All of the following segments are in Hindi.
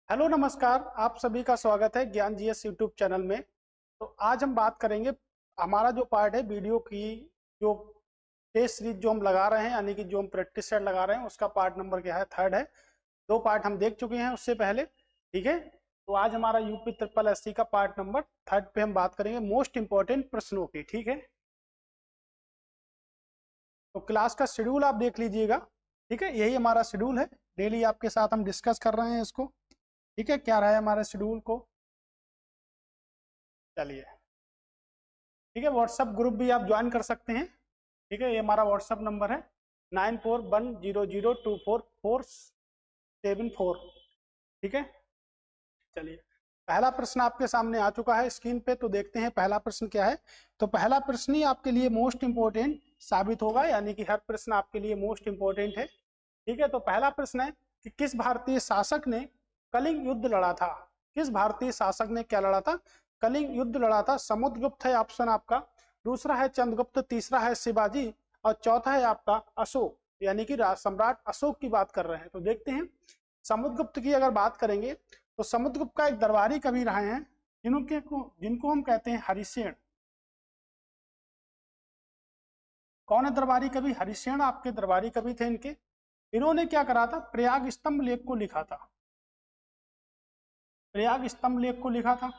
हेलो नमस्कार, आप सभी का स्वागत है ज्ञान जीएस यूट्यूब चैनल में। तो आज हम बात करेंगे हमारा जो पार्ट है वीडियो की, जो टेस्ट सीरीज जो हम लगा रहे हैं, यानी कि जो हम प्रैक्टिस सेट लगा रहे हैं, उसका पार्ट नंबर क्या है, थर्ड है। दो पार्ट हम देख चुके हैं उससे पहले, ठीक है। तो आज हमारा यूपी ट्रिपल एससी का पार्ट नंबर थर्ड पे हम बात करेंगे मोस्ट इंपॉर्टेंट प्रश्नों की, ठीक है। तो क्लास का शेड्यूल आप देख लीजिएगा, ठीक है। यही हमारा शेड्यूल है, डेली आपके साथ हम डिस्कस कर रहे हैं इसको, ठीक है। क्या रहा है हमारे शेड्यूल को, चलिए, ठीक है। व्हाट्सअप ग्रुप भी आप ज्वाइन कर सकते हैं, ठीक है। ये हमारा व्हाट्सअप नंबर है 9410024474, ठीक है। चलिए, पहला प्रश्न आपके सामने आ चुका है स्क्रीन पे, तो देखते हैं पहला प्रश्न क्या है। तो पहला प्रश्न ही आपके लिए मोस्ट इंपोर्टेंट साबित होगा, यानी कि हर प्रश्न आपके लिए मोस्ट इंपोर्टेंट है, ठीक है। तो पहला प्रश्न है कि किस भारतीय शासक ने कलिंग युद्ध लड़ा था। किस भारतीय शासक ने क्या लड़ा था, कलिंग युद्ध लड़ा था। समुद्रगुप्त है ऑप्शन आपका, दूसरा है चंद्रगुप्त, तीसरा है शिवाजी और चौथा है आपका अशोक, यानी कि सम्राट अशोक की बात कर रहे हैं। तो देखते हैं, समुद्रगुप्त की अगर बात करेंगे तो समुद्रगुप्त का एक दरबारी कवि रहे हैं जिनको हम कहते हैं हरिसेन। कौन है दरबारी कवि? हरिसेन आपके दरबारी कवि थे इनके। इन्होंने क्या करा था, प्रयाग स्तंभ लेख को लिखा था। प्रयाग स्तंभ लेख को लिखा था,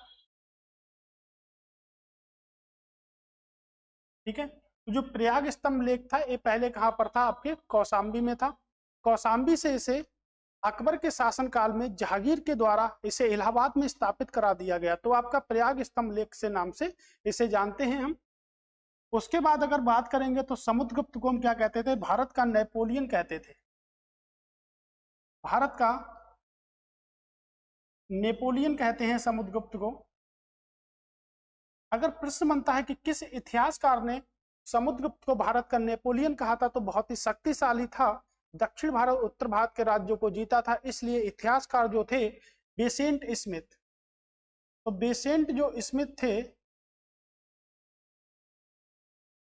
ठीक है। तो जो प्रयाग स्तंभ लेख था, ये पहले कहां पर था, आपके कौशाम्बी में था। कौशाम्बी से इसे अकबर के शासनकाल में जहांगीर के द्वारा इसे इलाहाबाद में स्थापित करा दिया गया। तो आपका प्रयाग स्तंभ लेख से नाम से इसे जानते हैं हम। उसके बाद अगर बात करेंगे तो समुद्रगुप्त को हम क्या कहते थे, भारत का नेपोलियन कहते थे। भारत का नेपोलियन कहते हैं समुद्रगुप्त को। अगर प्रश्न बनता है कि किस इतिहासकार ने समुद्रगुप्त को भारत का नेपोलियन कहा था, तो बहुत ही शक्तिशाली था, दक्षिण भारत उत्तर भारत के राज्यों को जीता था, इसलिए इतिहासकार जो थे बेसेंट स्मिथ। तो बेसेंट जो स्मिथ थे,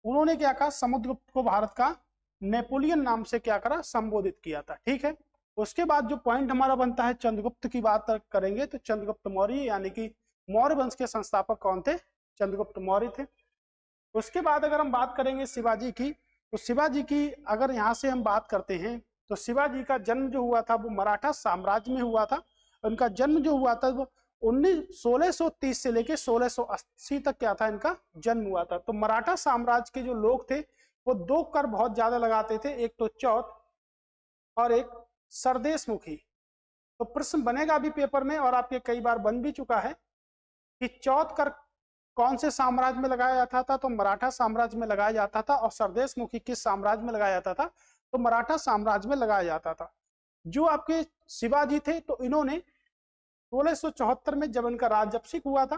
उन्होंने क्या कहा, समुद्रगुप्त को भारत का नेपोलियन नाम से क्या करा, संबोधित किया था, ठीक है। उसके बाद जो पॉइंट हमारा बनता है, चंद्रगुप्त की बात करेंगे तो चंद्रगुप्त मौर्य, यानी कि मौर्य वंश के संस्थापक कौन थे, चंद्रगुप्त मौर्य थे। उसके बाद अगर हम बात करेंगे शिवाजी की, तो शिवाजी की अगर यहाँ से हम बात करते हैं, तो शिवाजी का जन्म जो हुआ था वो मराठा साम्राज्य में हुआ था। उनका जन्म जो हुआ था वो 1630 से लेके 1680 तक क्या था, इनका जन्म हुआ था। तो मराठा साम्राज्य के जो लोग थे वो दो कर बहुत ज्यादा लगाते थे, एक तो चौथ और एक सरदेश मुखी। तो प्रश्न बनेगा भी पेपर में, और आपके कई बार बन भी चुका है, कि चौथ कर कौन से साम्राज्य में लगाया जाता था, तो मराठा साम्राज्य में लगाया जाता था। और सरदेश मुखी किस साम्राज्य में लगाया जाता था, तो मराठा साम्राज्य में लगाया जाता था। जो आपके शिवाजी थे, तो इन्होंने 1674 में जब इनका राज्याभिषेक हुआ था,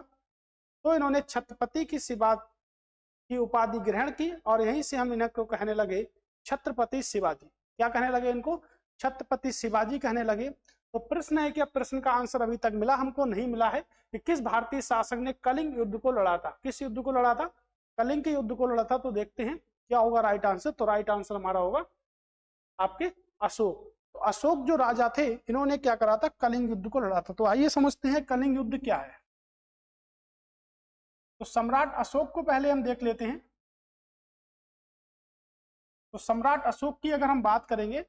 तो इन्होंने छत्रपति की शिवा की उपाधि ग्रहण की, और यहीं से हम इनको कहने लगे छत्रपति शिवाजी। क्या कहने लगे इनको, छत्रपति शिवाजी कहने लगे। तो प्रश्न है कि अब प्रश्न का आंसर अभी तक मिला हमको नहीं मिला है, कि किस भारतीय शासक ने कलिंग युद्ध को लड़ा था। किस युद्ध को लड़ा था, कलिंग के युद्ध को लड़ा था। तो देखते हैं क्या होगा राइट आंसर। तो राइट आंसर हमारा होगा आपके अशोक। तो अशोक जो राजा थे, इन्होंने क्या करा था, कलिंग युद्ध को लड़ा था। तो आइए समझते हैं कलिंग युद्ध क्या है। तो सम्राट अशोक को पहले हम देख लेते हैं। तो सम्राट अशोक की अगर हम बात करेंगे,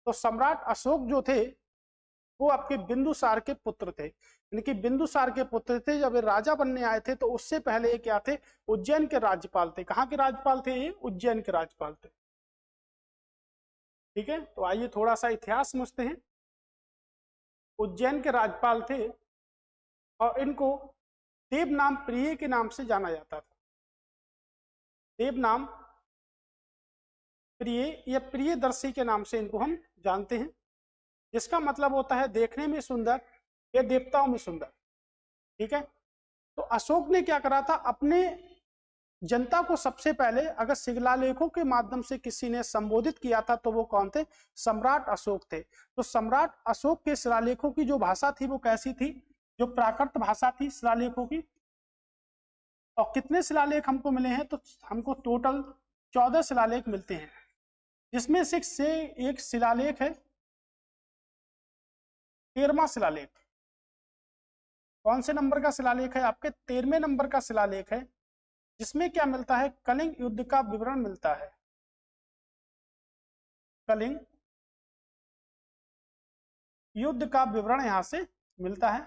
तो सम्राट अशोक जो थे वो आपके बिंदुसार के पुत्र थे, यानी कि बिंदुसार के पुत्र थे। जब ये राजा बनने आए थे, तो उससे पहले ये क्या थे, उज्जैन के राज्यपाल थे। कहाँ के राज्यपाल थे ये, उज्जैन के राज्यपाल थे, ठीक है। तो आइए थोड़ा सा इतिहास समझते हैं। उज्जैन के राज्यपाल थे, और इनको देव नाम प्रिय के नाम से जाना जाता था। देव नाम प्रिय या प्रियदर्शी के नाम से इनको हम जानते हैं, जिसका मतलब होता है देखने में सुंदर या देवताओं में सुंदर, ठीक है। तो अशोक ने क्या करा था, अपने जनता को सबसे पहले अगर शिलालेखों के माध्यम से किसी ने संबोधित किया था, तो वो कौन थे, सम्राट अशोक थे। तो सम्राट अशोक के शिलालेखों की जो भाषा थी वो कैसी थी, जो प्राकृत भाषा थी शिलालेखों की। और कितने शिलालेख हमको मिले हैं, तो हमको टोटल 14 शिलालेख मिलते हैं, जिसमें से एक शिलालेख है 13वां शिलालेख, कौन से नंबर का शिलालेख है? आपके 13वें नंबर का शिलालेख है, जिसमें क्या मिलता है? कलिंग युद्ध का विवरण मिलता है। कलिंग युद्ध का विवरण यहां से मिलता है।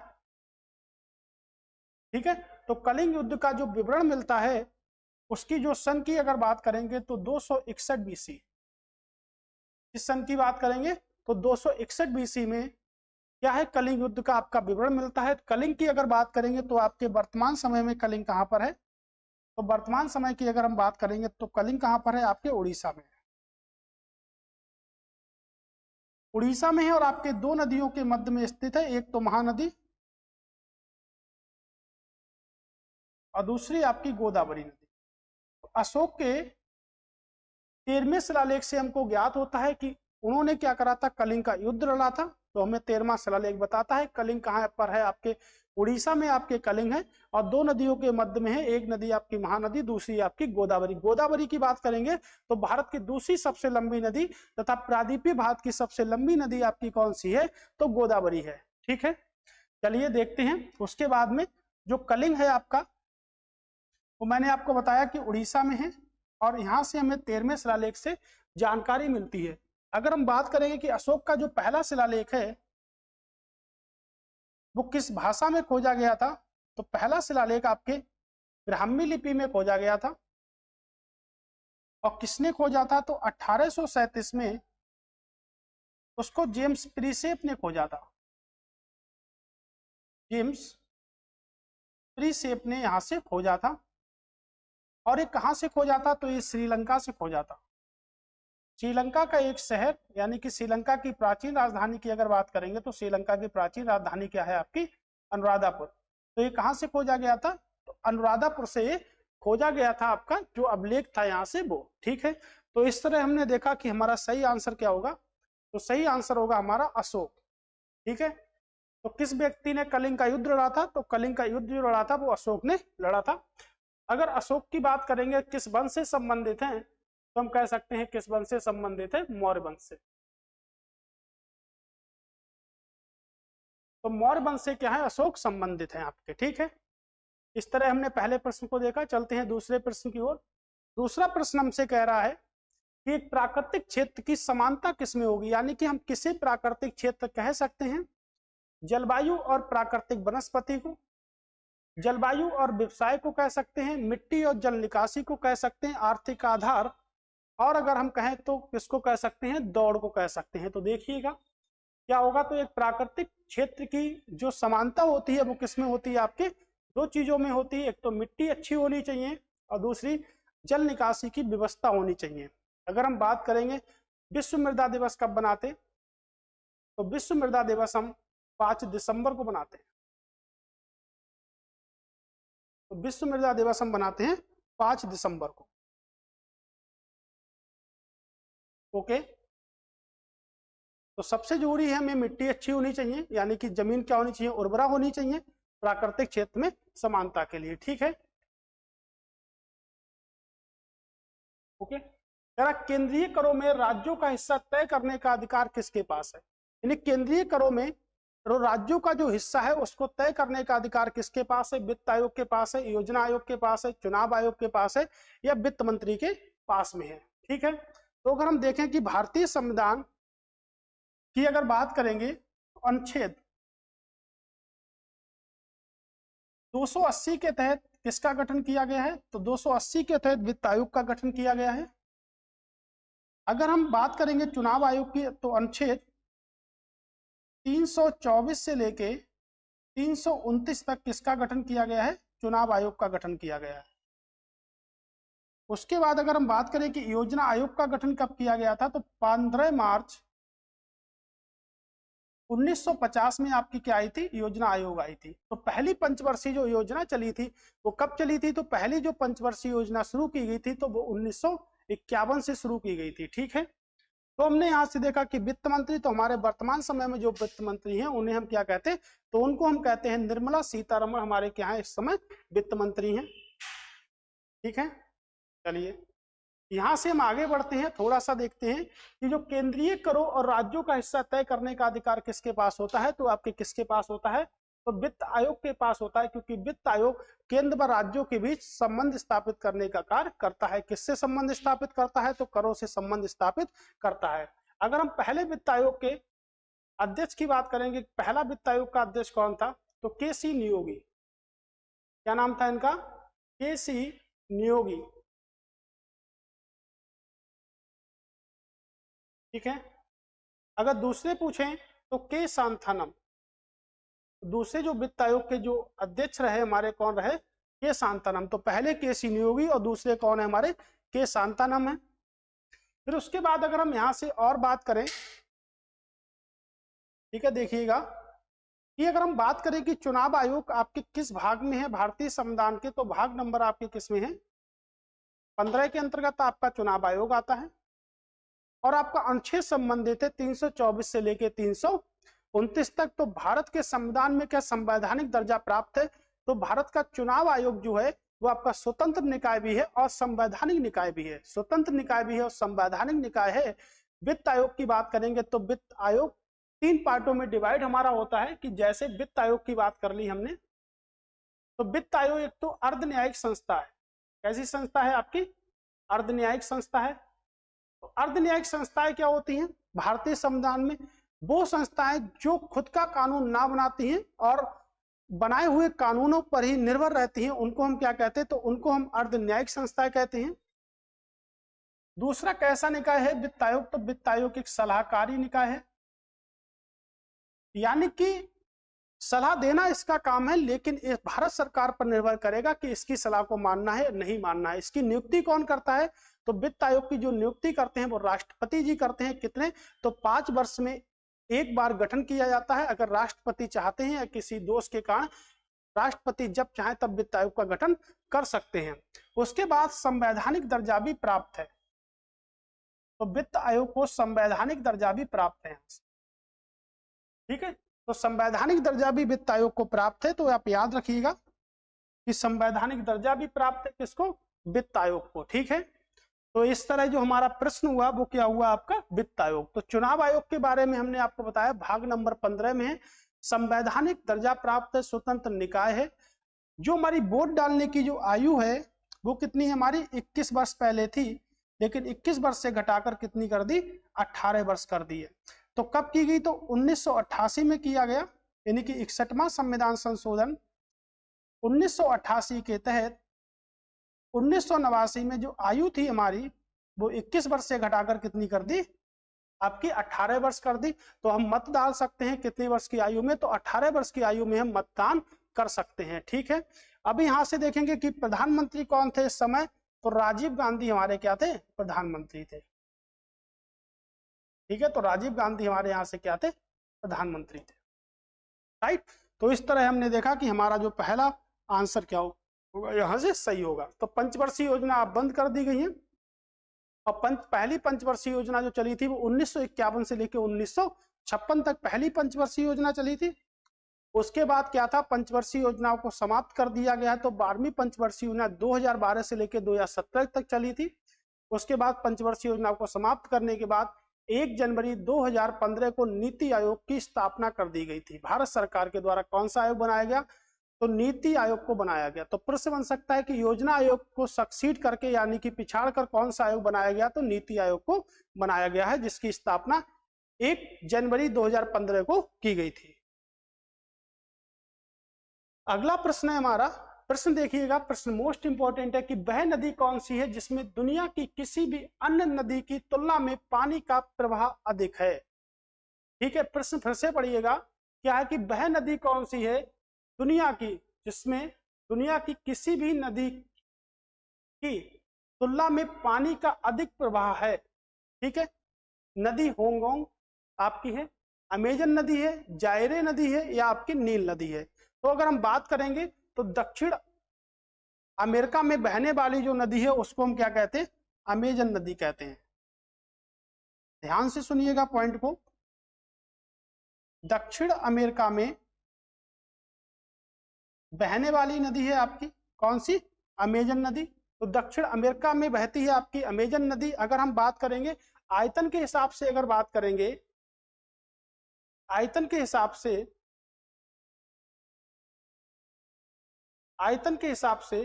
ठीक है, तो कलिंग युद्ध का जो विवरण मिलता है, उसकी जो सन की अगर बात करेंगे तो 261 बीसी। इस सन की बात करेंगे तो 261 बीसी में क्या है? कलिंग युद्ध का आपका विवरण मिलता है। कलिंग की अगर बात करेंगे तो आपके वर्तमान समय में कलिंग कहां पर है? तो वर्तमान समय की अगर हम बात करेंगे तो कलिंग कहां पर है? आपके उड़ीसा में है। उड़ीसा में है और आपके दो नदियों के मध्य में स्थित है, एक तो महानदी और दूसरी आपकी गोदावरी नदी। तो अशोक के 13वें शिलालेख से हमको ज्ञात होता है कि उन्होंने क्या करा था? कलिंग का युद्ध लड़ा था। तो हमें 13वां शिलालेख बताता है कलिंग कहां पर है? आपके उड़ीसा में आपके कलिंग है और दो नदियों के मध्य में है, एक नदी आपकी महानदी, दूसरी आपकी गोदावरी। गोदावरी की बात करेंगे तो भारत की दूसरी सबसे लंबी नदी तथा प्रायद्वीपीय भारत की सबसे लंबी नदी आपकी कौन सी है? तो गोदावरी है। ठीक है, चलिए देखते हैं। उसके बाद में जो कलिंग है आपका, वो मैंने आपको बताया कि उड़ीसा में है और यहां से हमें 13वें शिलालेख से जानकारी मिलती है। अगर हम बात करेंगे कि अशोक का जो पहला शिलालेख है वो किस भाषा में खोजा गया था, तो पहला शिलालेख आपके ब्राह्मी लिपि में खोजा गया था। और किसने खोजा था? तो 1837 में उसको जेम्स प्रीसेप ने खोजा था। जेम्स प्रीसेप ने यहां से खोजा था। और ये कहां से खोजा था? तो ये श्रीलंका से खोजा था। श्रीलंका का एक शहर, यानी कि श्रीलंका की प्राचीन राजधानी की अगर बात करेंगे तो श्रीलंका की प्राचीन राजधानी क्या है? आपकी अनुराधापुर। तो ये कहां से खोजा गया था? तो अनुराधापुर से ये खोजा गया था, आपका जो अभिलेख था यहाँ से वो। ठीक है, तो इस तरह हमने देखा कि हमारा सही आंसर क्या होगा? तो सही आंसर होगा हमारा अशोक। ठीक है, तो किस व्यक्ति ने कलिंग का युद्ध लड़ा था? तो कलिंग का युद्ध जो लड़ा था वो अशोक ने लड़ा था। अगर अशोक की बात करेंगे किस वंश से संबंधित हैं, तो हम कह सकते हैं किस वंश से संबंधित है? मौर्य वंश से। तो मौर्य वंश से क्या है? अशोक संबंधित है आपके। ठीक है, इस तरह हमने पहले प्रश्न को देखा। चलते हैं दूसरे प्रश्न की ओर। दूसरा प्रश्न हमसे कह रहा है कि एक प्राकृतिक क्षेत्र की समानता किसमें होगी, यानी कि हम किसे प्राकृतिक क्षेत्र कह सकते हैं? जलवायु और प्राकृतिक वनस्पति को, जलवायु और व्यवसाय को कह सकते हैं, मिट्टी और जल निकासी को कह सकते हैं, आर्थिक आधार, और अगर हम कहें तो किसको कह सकते हैं? दौड़ को कह सकते हैं। तो देखिएगा क्या होगा। तो एक प्राकृतिक क्षेत्र की जो समानता होती है वो किसमें होती है? आपके दो चीजों में होती है, एक तो मिट्टी अच्छी होनी चाहिए और दूसरी जल निकासी की व्यवस्था होनी चाहिए। अगर हम बात करेंगे विश्व मृदा दिवस कब बनाते, तो विश्व मृदा दिवस हम 5 दिसंबर को बनाते हैं। तो विश्व मृदा दिवस हम बनाते हैं 5 दिसंबर को। ओके, तो सबसे जरूरी है हमें मिट्टी अच्छी होनी चाहिए, यानी कि जमीन क्या होनी चाहिए? उर्वरा होनी चाहिए प्राकृतिक क्षेत्र में समानता के लिए। ठीक है, ओके। जरा केंद्रीय करों में राज्यों का हिस्सा तय करने का अधिकार किसके पास है? यानी केंद्रीय करों में राज्यों का जो हिस्सा है उसको तय करने का अधिकार किसके पास है? वित्त आयोग के पास है, योजना आयोग के पास है, चुनाव आयोग के पास है, या वित्त मंत्री के पास में है? ठीक है, तो अगर हम देखें कि भारतीय संविधान की अगर बात करेंगे तो अनुच्छेद 280 के तहत किसका गठन किया गया है? तो 280 के तहत वित्त आयोग का गठन किया गया है। अगर हम बात करेंगे चुनाव आयोग की तो अनुच्छेद 324 से लेके 329 तक किसका गठन किया गया है? चुनाव आयोग का गठन किया गया है। उसके बाद अगर हम बात करें कि योजना आयोग का गठन कब किया गया था, तो 15 मार्च 1950 में आपकी क्या आई थी? योजना आयोग आई थी। तो पहली पंचवर्षीय जो योजना चली थी वो कब चली थी? तो पहली जो पंचवर्षीय योजना शुरू की गई थी तो वो 1951 से शुरू की गई थी। ठीक है, तो हमने यहां से देखा कि वित्त मंत्री, तो हमारे वर्तमान समय में जो वित्त मंत्री हैं उन्हें हम क्या कहते हैं? तो उनको हम कहते हैं निर्मला सीतारमण हमारे क्या है इस समय वित्त मंत्री हैं। ठीक है, चलिए यहां से हम आगे बढ़ते हैं, थोड़ा सा देखते हैं कि जो केंद्रीय करों और राज्यों का हिस्सा तय करने का अधिकार किसके पास होता है? तो आपके किसके पास होता है? तो वित्त आयोग के पास होता है, क्योंकि वित्त आयोग केंद्र व राज्यों के बीच संबंध स्थापित करने का कार्य करता है। किससे संबंध स्थापित करता है? तो करों से संबंध स्थापित करता है। अगर हम पहले वित्त आयोग के अध्यक्ष की बात करेंगे, पहला वित्त आयोग का अध्यक्ष कौन था? तो के.सी. नियोगी। क्या नाम था इनका? के.सी. नियोगी। ठीक है। अगर दूसरे पूछें तो के शांथानम। दूसरे जो वित्त आयोग के जो अध्यक्ष रहे हमारे, कौन रहे? के शांतानम। तो पहले के.सी. नियोगी और दूसरे कौन है हमारे? के शांतानम है। फिर उसके बाद अगर हम यहां से और बात करें, ठीक है, देखिएगा कि अगर हम बात करें कि चुनाव आयोग आपके किस भाग में है भारतीय संविधान के, तो भाग नंबर आपके किस में है? 15 के अंतर्गत आपका चुनाव आयोग आता है और आपका अनुच्छेद संबंधित है 324 से लेके 329 तक। तो भारत के संविधान में क्या संवैधानिक दर्जा प्राप्त है? तो भारत का चुनाव आयोग जो है वो आपका स्वतंत्र निकाय भी है और संवैधानिक निकाय भी है। स्वतंत्र निकाय भी है और संवैधानिक निकाय है। वित्त आयोग की बात करेंगे तो वित्त आयोग 3 पार्टों में डिवाइड हमारा होता है, कि जैसे वित्त आयोग की बात कर ली हमने, तो वित्त आयोग एक तो अर्ध न्यायिक संस्था है। कैसी संस्था है आपकी? अर्ध न्यायिक संस्था है। तो अर्ध न्यायिक संस्थाएं क्या होती हैं भारतीय संविधान में? वो संस्थाएं जो खुद का कानून ना बनाती हैं और बनाए हुए कानूनों पर ही निर्भर रहती हैं, उनको हम क्या कहते हैं? तो उनको हम अर्ध न्यायिक संस्थाएं कहते हैं। दूसरा कैसा निकाय है वित्त आयोग? तो वित्त आयोग एक सलाहकारी निकाय है, यानी कि सलाह देना इसका काम है, लेकिन ये भारत सरकार पर निर्भर करेगा कि इसकी सलाह को मानना है या नहीं मानना है। इसकी नियुक्ति कौन करता है? तो वित्त आयोग की जो नियुक्ति करते हैं वो राष्ट्रपति जी करते हैं। कितने? तो 5 वर्ष में एक बार गठन किया जाता है। अगर राष्ट्रपति चाहते हैं या किसी दोष के कारण राष्ट्रपति जब चाहे तब वित्त आयोग का गठन कर सकते हैं। उसके बाद संवैधानिक दर्जा भी प्राप्त है, तो वित्त आयोग को संवैधानिक दर्जा भी प्राप्त है। ठीक है, तो संवैधानिक दर्जा भी वित्त आयोग को प्राप्त है। तो आप याद रखिएगा कि संवैधानिक दर्जा भी प्राप्त है किसको? वित्त आयोग को। ठीक है, तो इस तरह जो हमारा प्रश्न हुआ वो क्या हुआ आपका? वित्त आयोग। तो चुनाव आयोग के बारे में हमने आपको बताया, भाग नंबर 15 में है, संवैधानिक दर्जा प्राप्त है, स्वतंत्र निकाय है। जो हमारी वोट डालने की जो आयु है वो कितनी है हमारी? 21 वर्ष पहले थी, लेकिन 21 वर्ष से घटाकर कितनी कर दी? 18 वर्ष कर दी है। तो कब की गई? तो 1988 में किया गया, यानी कि 61वां संविधान संशोधन 1988 के तहत 1989 में जो आयु थी हमारी वो 21 वर्ष से घटाकर कितनी कर दी? आपकी 18 वर्ष कर दी। तो हम मत डाल सकते हैं कितनी वर्ष की आयु में? तो 18 वर्ष की आयु में हम मतदान कर सकते हैं। ठीक है, अभी यहां से देखेंगे कि प्रधानमंत्री कौन थे इस समय? तो राजीव गांधी हमारे क्या थे? प्रधानमंत्री थे। ठीक है, तो राजीव गांधी हमारे यहाँ से क्या थे? प्रधानमंत्री थे। राइट, तो इस तरह हमने देखा कि हमारा जो पहला आंसर क्या होगा, यहां से सही होगा। तो पंचवर्षीय योजना अब बंद कर दी गई है और पहली पंचवर्षीय योजना जो चली थी वो 1951 से लेकर 1956 तक पहली पंचवर्षीय योजना चली थी। उसके बाद क्या था? पंचवर्षीय योजनाओं को समाप्त कर दिया गया है। तो 12वीं पंचवर्षीय योजना 2012 से लेकर 2017 तक चली थी। उसके बाद पंचवर्षीय योजनाओं को समाप्त करने के बाद 1 जनवरी 2015 को नीति आयोग की स्थापना कर दी गई थी। भारत सरकार के द्वारा कौन सा आयोग बनाया गया? तो नीति आयोग को बनाया गया। तो प्रश्न बन सकता है कि योजना आयोग को सक्सीड करके यानी कि पिछाड़ कर कौन सा आयोग बनाया गया? तो नीति आयोग को बनाया गया है, जिसकी स्थापना 1 जनवरी 2015 को की गई थी। अगला प्रश्न है हमारा, प्रश्न देखिएगा, प्रश्न मोस्ट इंपॉर्टेंट है कि वह नदी कौन सी है जिसमें दुनिया की किसी भी अन्य नदी की तुलना में पानी का प्रवाह अधिक है? ठीक है, प्रश्न फिर से पढ़िएगा, क्या है कि वह नदी कौन सी है दुनिया की जिसमें दुनिया की किसी भी नदी की तुलना में पानी का अधिक प्रवाह है? ठीक है, नदी होंगोंग आपकी है, अमेजन नदी है, जायरे नदी है या आपकी नील नदी है? तो अगर हम बात करेंगे तो दक्षिण अमेरिका में बहने वाली जो नदी है उसको हम क्या कहते हैं? अमेजन नदी कहते हैं। ध्यान से सुनिएगा पॉइंट को, दक्षिण अमेरिका में बहने वाली नदी है आपकी कौन सी? अमेजन नदी। तो दक्षिण अमेरिका में बहती है आपकी अमेजन नदी। अगर हम बात करेंगे आयतन के हिसाब से, अगर बात करेंगे आयतन के हिसाब से आयतन के हिसाब से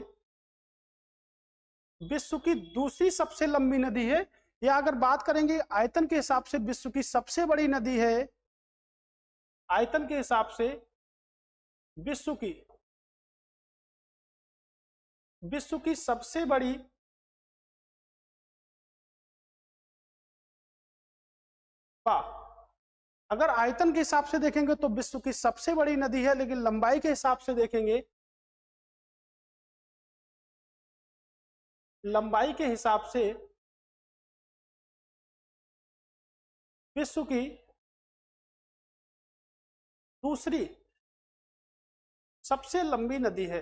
विश्व की दूसरी सबसे लंबी नदी है, या अगर बात करेंगे आयतन के हिसाब से विश्व की सबसे बड़ी नदी है, आयतन के हिसाब से विश्व की सबसे बड़ी अगर आयतन के हिसाब से देखेंगे तो विश्व की सबसे बड़ी नदी है, लेकिन लंबाई के हिसाब से देखेंगे, लंबाई के हिसाब से विश्व की दूसरी सबसे लंबी नदी है।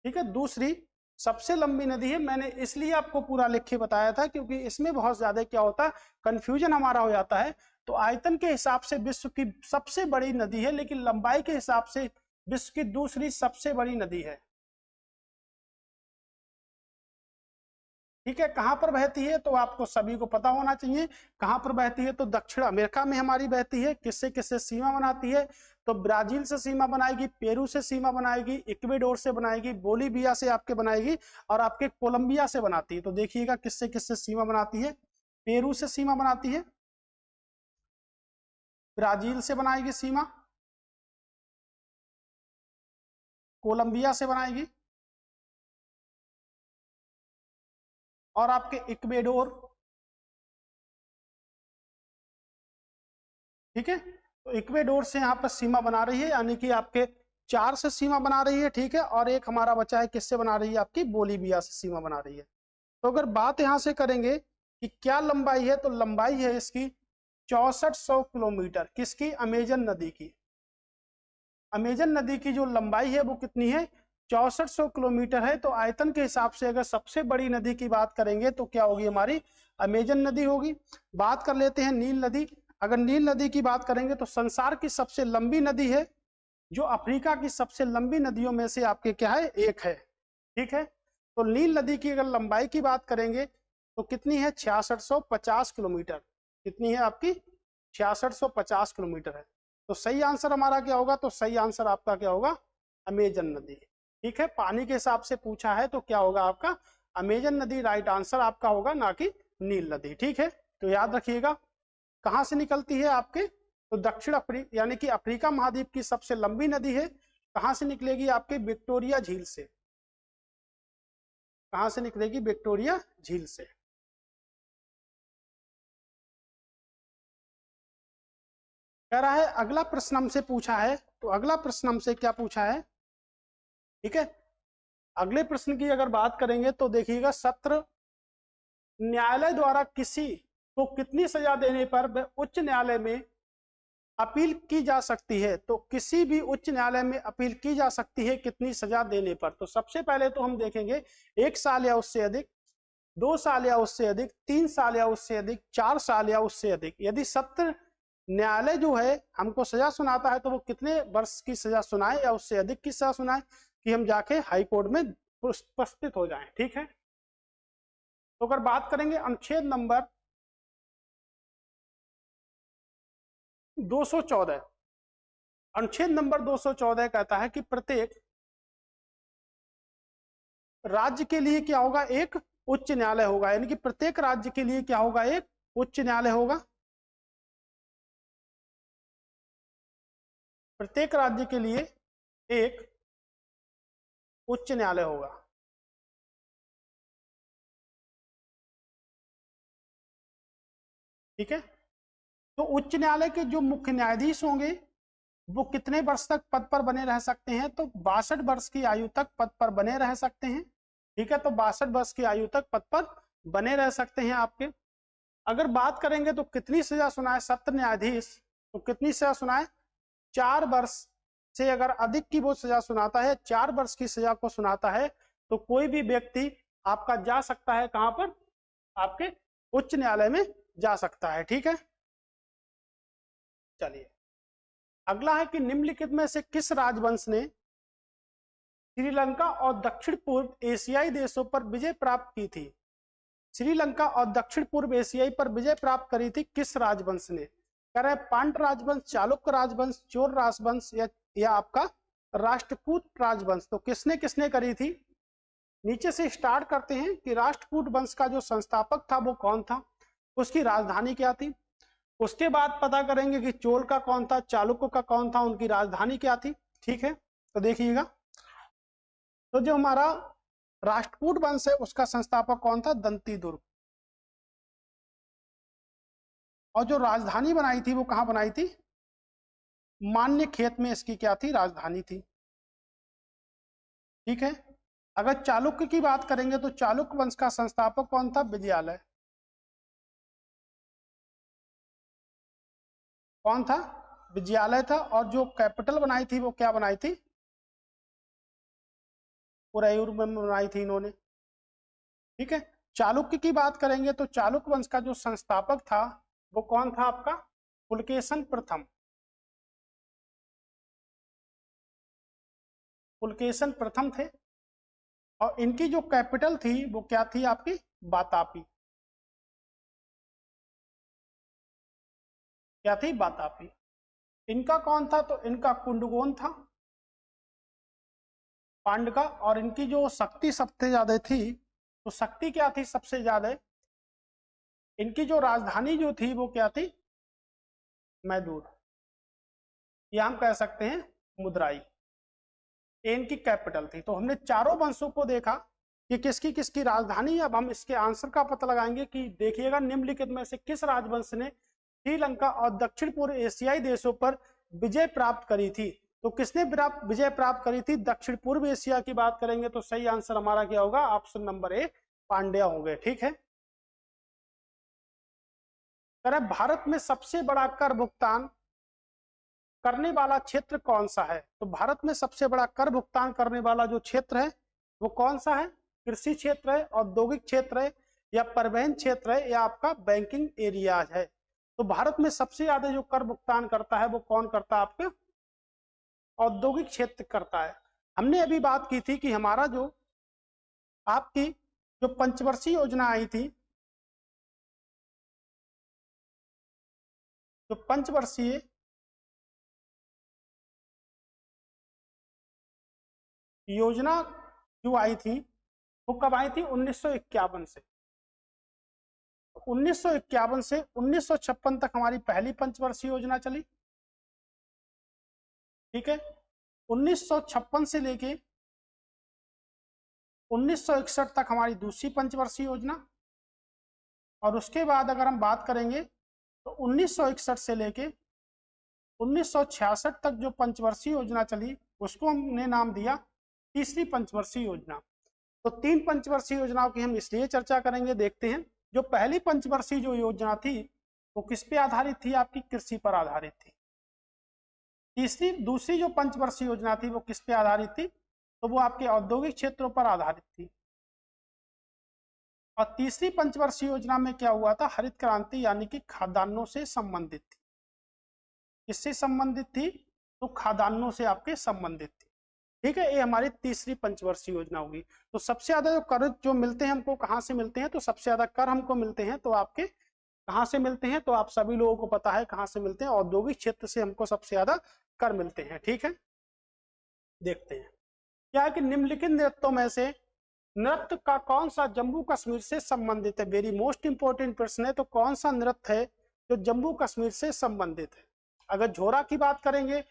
ठीक है, दूसरी सबसे लंबी नदी है। मैंने इसलिए आपको पूरा लिख के बताया था क्योंकि इसमें बहुत ज्यादा क्या होता है, कंफ्यूजन हमारा हो जाता है। तो आयतन के हिसाब से विश्व की सबसे बड़ी नदी है, लेकिन लंबाई के हिसाब से विश्व की दूसरी सबसे बड़ी नदी है। ठीक है, कहां पर बहती है तो आपको सभी को पता होना चाहिए कहां पर बहती है। तो दक्षिण अमेरिका में हमारी बहती है। किससे किससे सीमा बनाती है, तो ब्राजील से सीमा बनाएगी, पेरू से सीमा बनाएगी, इक्वेडोर से बनाएगी, बोलीविया से आपके बनाएगी, और आपके कोलंबिया से बनाती है। तो देखिएगा किससे किससे सीमा बनाती है। पेरू से सीमा बनाती है, ब्राजील से बनाएगी सीमा, कोलंबिया से बनाएगी, और आपके इक्वेडोर। ठीक है, तो इक्वेडोर से यहाँ पर सीमा बना रही है, यानी कि आपके 4 से सीमा बना रही है। ठीक है, और एक हमारा बचा है, किससे बना रही है, आपकी बोलीविया से सीमा बना रही है। तो अगर बात यहाँ से करेंगे कि क्या लंबाई है, तो लंबाई है इसकी 6400 किलोमीटर। किसकी, अमेजन नदी की। अमेजन नदी की जो लंबाई है वो कितनी है, 6400 किलोमीटर है। तो आयतन के हिसाब से अगर सबसे बड़ी नदी की बात करेंगे तो क्या होगी, हमारी अमेजन नदी होगी। बात कर लेते हैं नील नदी। अगर नील नदी की बात करेंगे तो संसार की सबसे लंबी नदी है, जो अफ्रीका की सबसे लंबी नदियों में से आपके क्या है, एक है। ठीक है, तो नील नदी की अगर लंबाई की बात करेंगे तो कितनी है, 6650 किलोमीटर। कितनी है आपकी, 6650 किलोमीटर है। तो सही आंसर हमारा क्या होगा, तो सही आंसर आपका क्या होगा, अमेजन नदी। ठीक है, पानी के हिसाब से पूछा है तो क्या होगा आपका, अमेजन नदी राइट आंसर आपका होगा, ना कि नील नदी। ठीक है, तो याद रखिएगा कहां से निकलती है आपके, तो दक्षिण अफ्रीका यानी कि अफ्रीका महाद्वीप की सबसे लंबी नदी है। कहां से निकलेगी, आपके विक्टोरिया झील से। कहां से निकलेगी, विक्टोरिया झील से। कह रहा है अगला प्रश्न हमसे पूछा है, तो अगला प्रश्न हमसे क्या पूछा है। ठीक है, अगले प्रश्न की अगर बात करेंगे तो देखिएगा, सत्र न्यायालय द्वारा किसी को कितनी सजा देने पर वह उच्च न्यायालय में अपील की जा सकती है। तो किसी भी उच्च न्यायालय में अपील की जा सकती है कितनी सजा देने पर। तो सबसे पहले तो हम देखेंगे 1 साल या उससे अधिक, 2 साल या उससे अधिक, 3 साल या उससे अधिक, 4 साल या उससे अधिक। यदि सत्र न्यायालय जो है हमको सजा सुनाता है तो वो कितने वर्ष की सजा सुनाए या उससे अधिक की सजा सुनाए, कि हम जाके हाई कोर्ट में उपस्थित हो जाएं। ठीक है, तो अगर बात करेंगे अनुच्छेद नंबर 214, अनुच्छेद नंबर 214 कहता है कि प्रत्येक राज्य के लिए क्या होगा, एक उच्च न्यायालय होगा। यानी कि प्रत्येक राज्य के लिए क्या होगा, एक उच्च न्यायालय होगा। प्रत्येक राज्य के लिए एक उच्च न्यायालय होगा। ठीक है, तो उच्च न्यायालय के जो मुख्य न्यायाधीश होंगे वो कितने वर्ष तक पद पर बने रह सकते हैं, तो 62 वर्ष की आयु तक पद पर बने रह सकते हैं। ठीक है, तो 62 वर्ष की आयु तक पद पर बने रह सकते हैं आपके। अगर बात करेंगे तो कितनी सजा सुनाए सत्र न्यायाधीश, तो कितनी सजा सुनाए, 4 वर्ष से अगर अधिक की वो सजा सुनाता है, 4 वर्ष की सजा को सुनाता है, तो कोई भी व्यक्ति आपका जा सकता है कहां पर, आपके उच्च न्यायालय में जा सकता है। ठीक है, चलिए अगला है कि निम्नलिखित में से किस राजवंश ने श्रीलंका और दक्षिण पूर्व एशियाई देशों पर विजय प्राप्त की थी। श्रीलंका और दक्षिण पूर्व एशियाई पर विजय प्राप्त करी थी किस राजवंश ने। कह रहे हैं पांड्य राजवंश, चालुक्य राजवंश, चोल राजवंश, या आपका राष्ट्रकूट राजवंश, तो किसने किसने करी थी? नीचे से स्टार्ट करते हैं कि राष्ट्रकूट वंश का जो संस्थापक था वो कौन था, उसकी राजधानी क्या थी। उसके बाद पता करेंगे कि चोल का कौन था, चालुक्य का कौन था, उनकी राजधानी क्या थी। ठीक है, तो देखिएगा, तो जो हमारा राष्ट्रकूट वंश है उसका संस्थापक कौन था? दंती दुर्ग। और जो राजधानी बनाई थी वो कहां बनाई थी? मान्य खेत में इसकी क्या थी? राजधानी थी। ठीक है, अगर चालुक्य की बात करेंगे तो चालुक्य वंश का संस्थापक कौन था? विजयालय। कौन था? विजयालय था। और जो कैपिटल बनाई थी वो क्या बनाई थी? उरैयूर में बनाई थी इन्होंने। ठीक है, चालुक्य की बात करेंगे तो चालुक्य वंश का जो संस्थापक था वो कौन था आपका? पुलकेशन प्रथम। पुलकेशन प्रथम थे। और इनकी जो कैपिटल थी वो क्या थी आपकी? बातापी। क्या थी? बातापी। इनका कौन था? तो इनका कुंडगोन था, पांड का। और इनकी जो शक्ति सबसे ज्यादा थी, तो शक्ति क्या थी सबसे ज्यादा? इनकी जो राजधानी जो थी वो क्या थी? मैदूर, या हम कह सकते हैं मुद्राई। इनकी कैपिटल थी। तो हमने चारों वंशों को देखा कि किसकी किसकी राजधानी। अब हम इसके आंसर का पता लगाएंगे कि देखिएगा निम्नलिखित में से किस राजवंश ने श्रीलंका और दक्षिण पूर्व एशियाई देशों पर विजय प्राप्त करी थी। तो किसने विजय प्राप्त करी थी? दक्षिण पूर्व एशिया की बात करेंगे तो सही आंसर हमारा क्या होगा? ऑप्शन नंबर ए, पांड्या हो गए। ठीक है, भारत में सबसे बड़ा कर भुगतान करने वाला क्षेत्र कौन सा है? तो भारत में सबसे बड़ा कर भुगतान करने वाला जो क्षेत्र है वो कौन सा है? कृषि क्षेत्र है, औद्योगिक क्षेत्र है, या परिवहन क्षेत्र है, या आपका बैंकिंग एरिया है। तो भारत में सबसे ज्यादा जो कर भुगतान करता है वो कौन करता है? आपके औद्योगिक क्षेत्र करता है। हमने अभी बात की थी कि हमारा जो आपकी जो पंचवर्षीय योजना आई थी, जो पंचवर्षीय योजना जो आई थी वो कब आई थी? 1951 से। 1951 से 1956 तक हमारी पहली पंचवर्षीय योजना चली। ठीक है, 1956 से लेके 1961 तक हमारी दूसरी पंचवर्षीय योजना। और उसके बाद अगर हम बात करेंगे तो 1961 से लेके 1966 तक जो पंचवर्षीय योजना चली उसको हमने नाम दिया तीसरी पंचवर्षीय योजना। तो तीन पंचवर्षीय योजनाओं की हम इसलिए चर्चा करेंगे। देखते हैं, जो पहली पंचवर्षीय जो योजना थी वो किस पे आधारित थी? आपकी कृषि पर आधारित थी। दूसरी जो पंचवर्षीय योजना थी वो किस पे आधारित थी? तो वो आपके औद्योगिक क्षेत्रों पर आधारित थी। और तीसरी पंचवर्षीय योजना में क्या हुआ था? हरित क्रांति, यानी कि खाद्यान्नों से संबंधित थी। किससे संबंधित थी? तो खाद्यान्नों से आपके संबंधित थी। ठीक है, ये हमारी तीसरी पंचवर्षीय योजना होगी। तो सबसे ज्यादा जो कर जो मिलते हैं हमको कहाँ से मिलते हैं? तो सबसे ज्यादा कर हमको मिलते हैं तो आपके कहाँ से मिलते हैं? तो आप सभी लोगों को पता है कहाँ से मिलते हैं। औद्योगिक क्षेत्र से हमको सबसे ज्यादा कर मिलते हैं। ठीक है, देखते हैं क्या है कि निम्नलिखित नृत्यों में से नृत्य का कौन सा जम्मू कश्मीर से संबंधित है? वेरी मोस्ट इंपोर्टेंट प्रश्न है। तो कौन सा नृत्य है जो जम्मू कश्मीर से संबंधित है? अगर झोरा की बात करेंगे,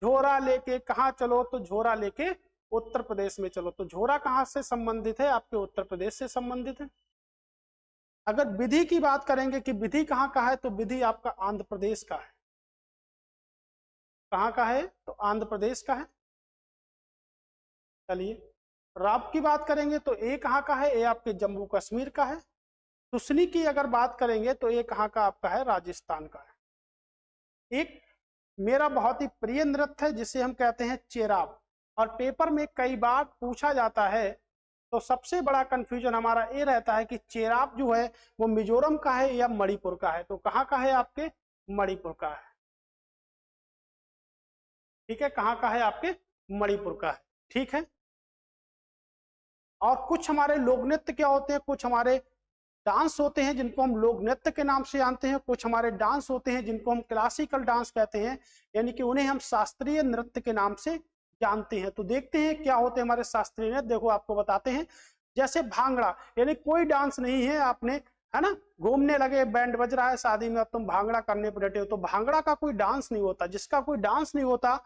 झोरा लेके कहाँ चलो, तो झोरा लेके उत्तर प्रदेश में चलो। तो झोरा कहाँ से संबंधित है? आपके उत्तर प्रदेश से संबंधित है। अगर विधि की बात करेंगे कि विधि कहाँ का है, तो विधि आपका आंध्र प्रदेश का है। कहाँ का है? तो आंध्र प्रदेश का है। चलिए, राव की बात करेंगे तो ये कहाँ का है? ये आपके जम्मू कश्मीर का है। तुसनी की अगर बात करेंगे तो ये कहाँ का आपका है? राजस्थान का है। एक मेरा बहुत ही प्रिय नृत्य है जिसे हम कहते हैं चेराव, और पेपर में कई बार पूछा जाता है। तो सबसे बड़ा कंफ्यूजन हमारा ये रहता है कि चेराव जो है वो मिजोरम का है या मणिपुर का है। तो कहाँ का है? आपके मणिपुर का है। ठीक है, कहाँ का है? आपके मणिपुर का है। ठीक है, और कुछ हमारे लोक नृत्य क्या होते हैं? कुछ हमारे डांस होते हैं जिनको हम लोक नृत्य के नाम से जानते हैं। कुछ हमारे डांस होते हैं जिनको हम क्लासिकल डांस कहते हैं, यानी कि उन्हें हम शास्त्रीय नृत्य के नाम से जानते हैं। तो देखते हैं क्या होते हैं हमारे शास्त्रीय नृत्य, देखो आपको बताते हैं। जैसे भांगड़ा, यानी कोई डांस नहीं है, आपने, है ना, घूमने लगे, बैंड बज रहा है शादी में, अब तुम भांगड़ा करने पर डटे हो, तो भांगड़ा का कोई डांस नहीं होता। जिसका कोई डांस नहीं होता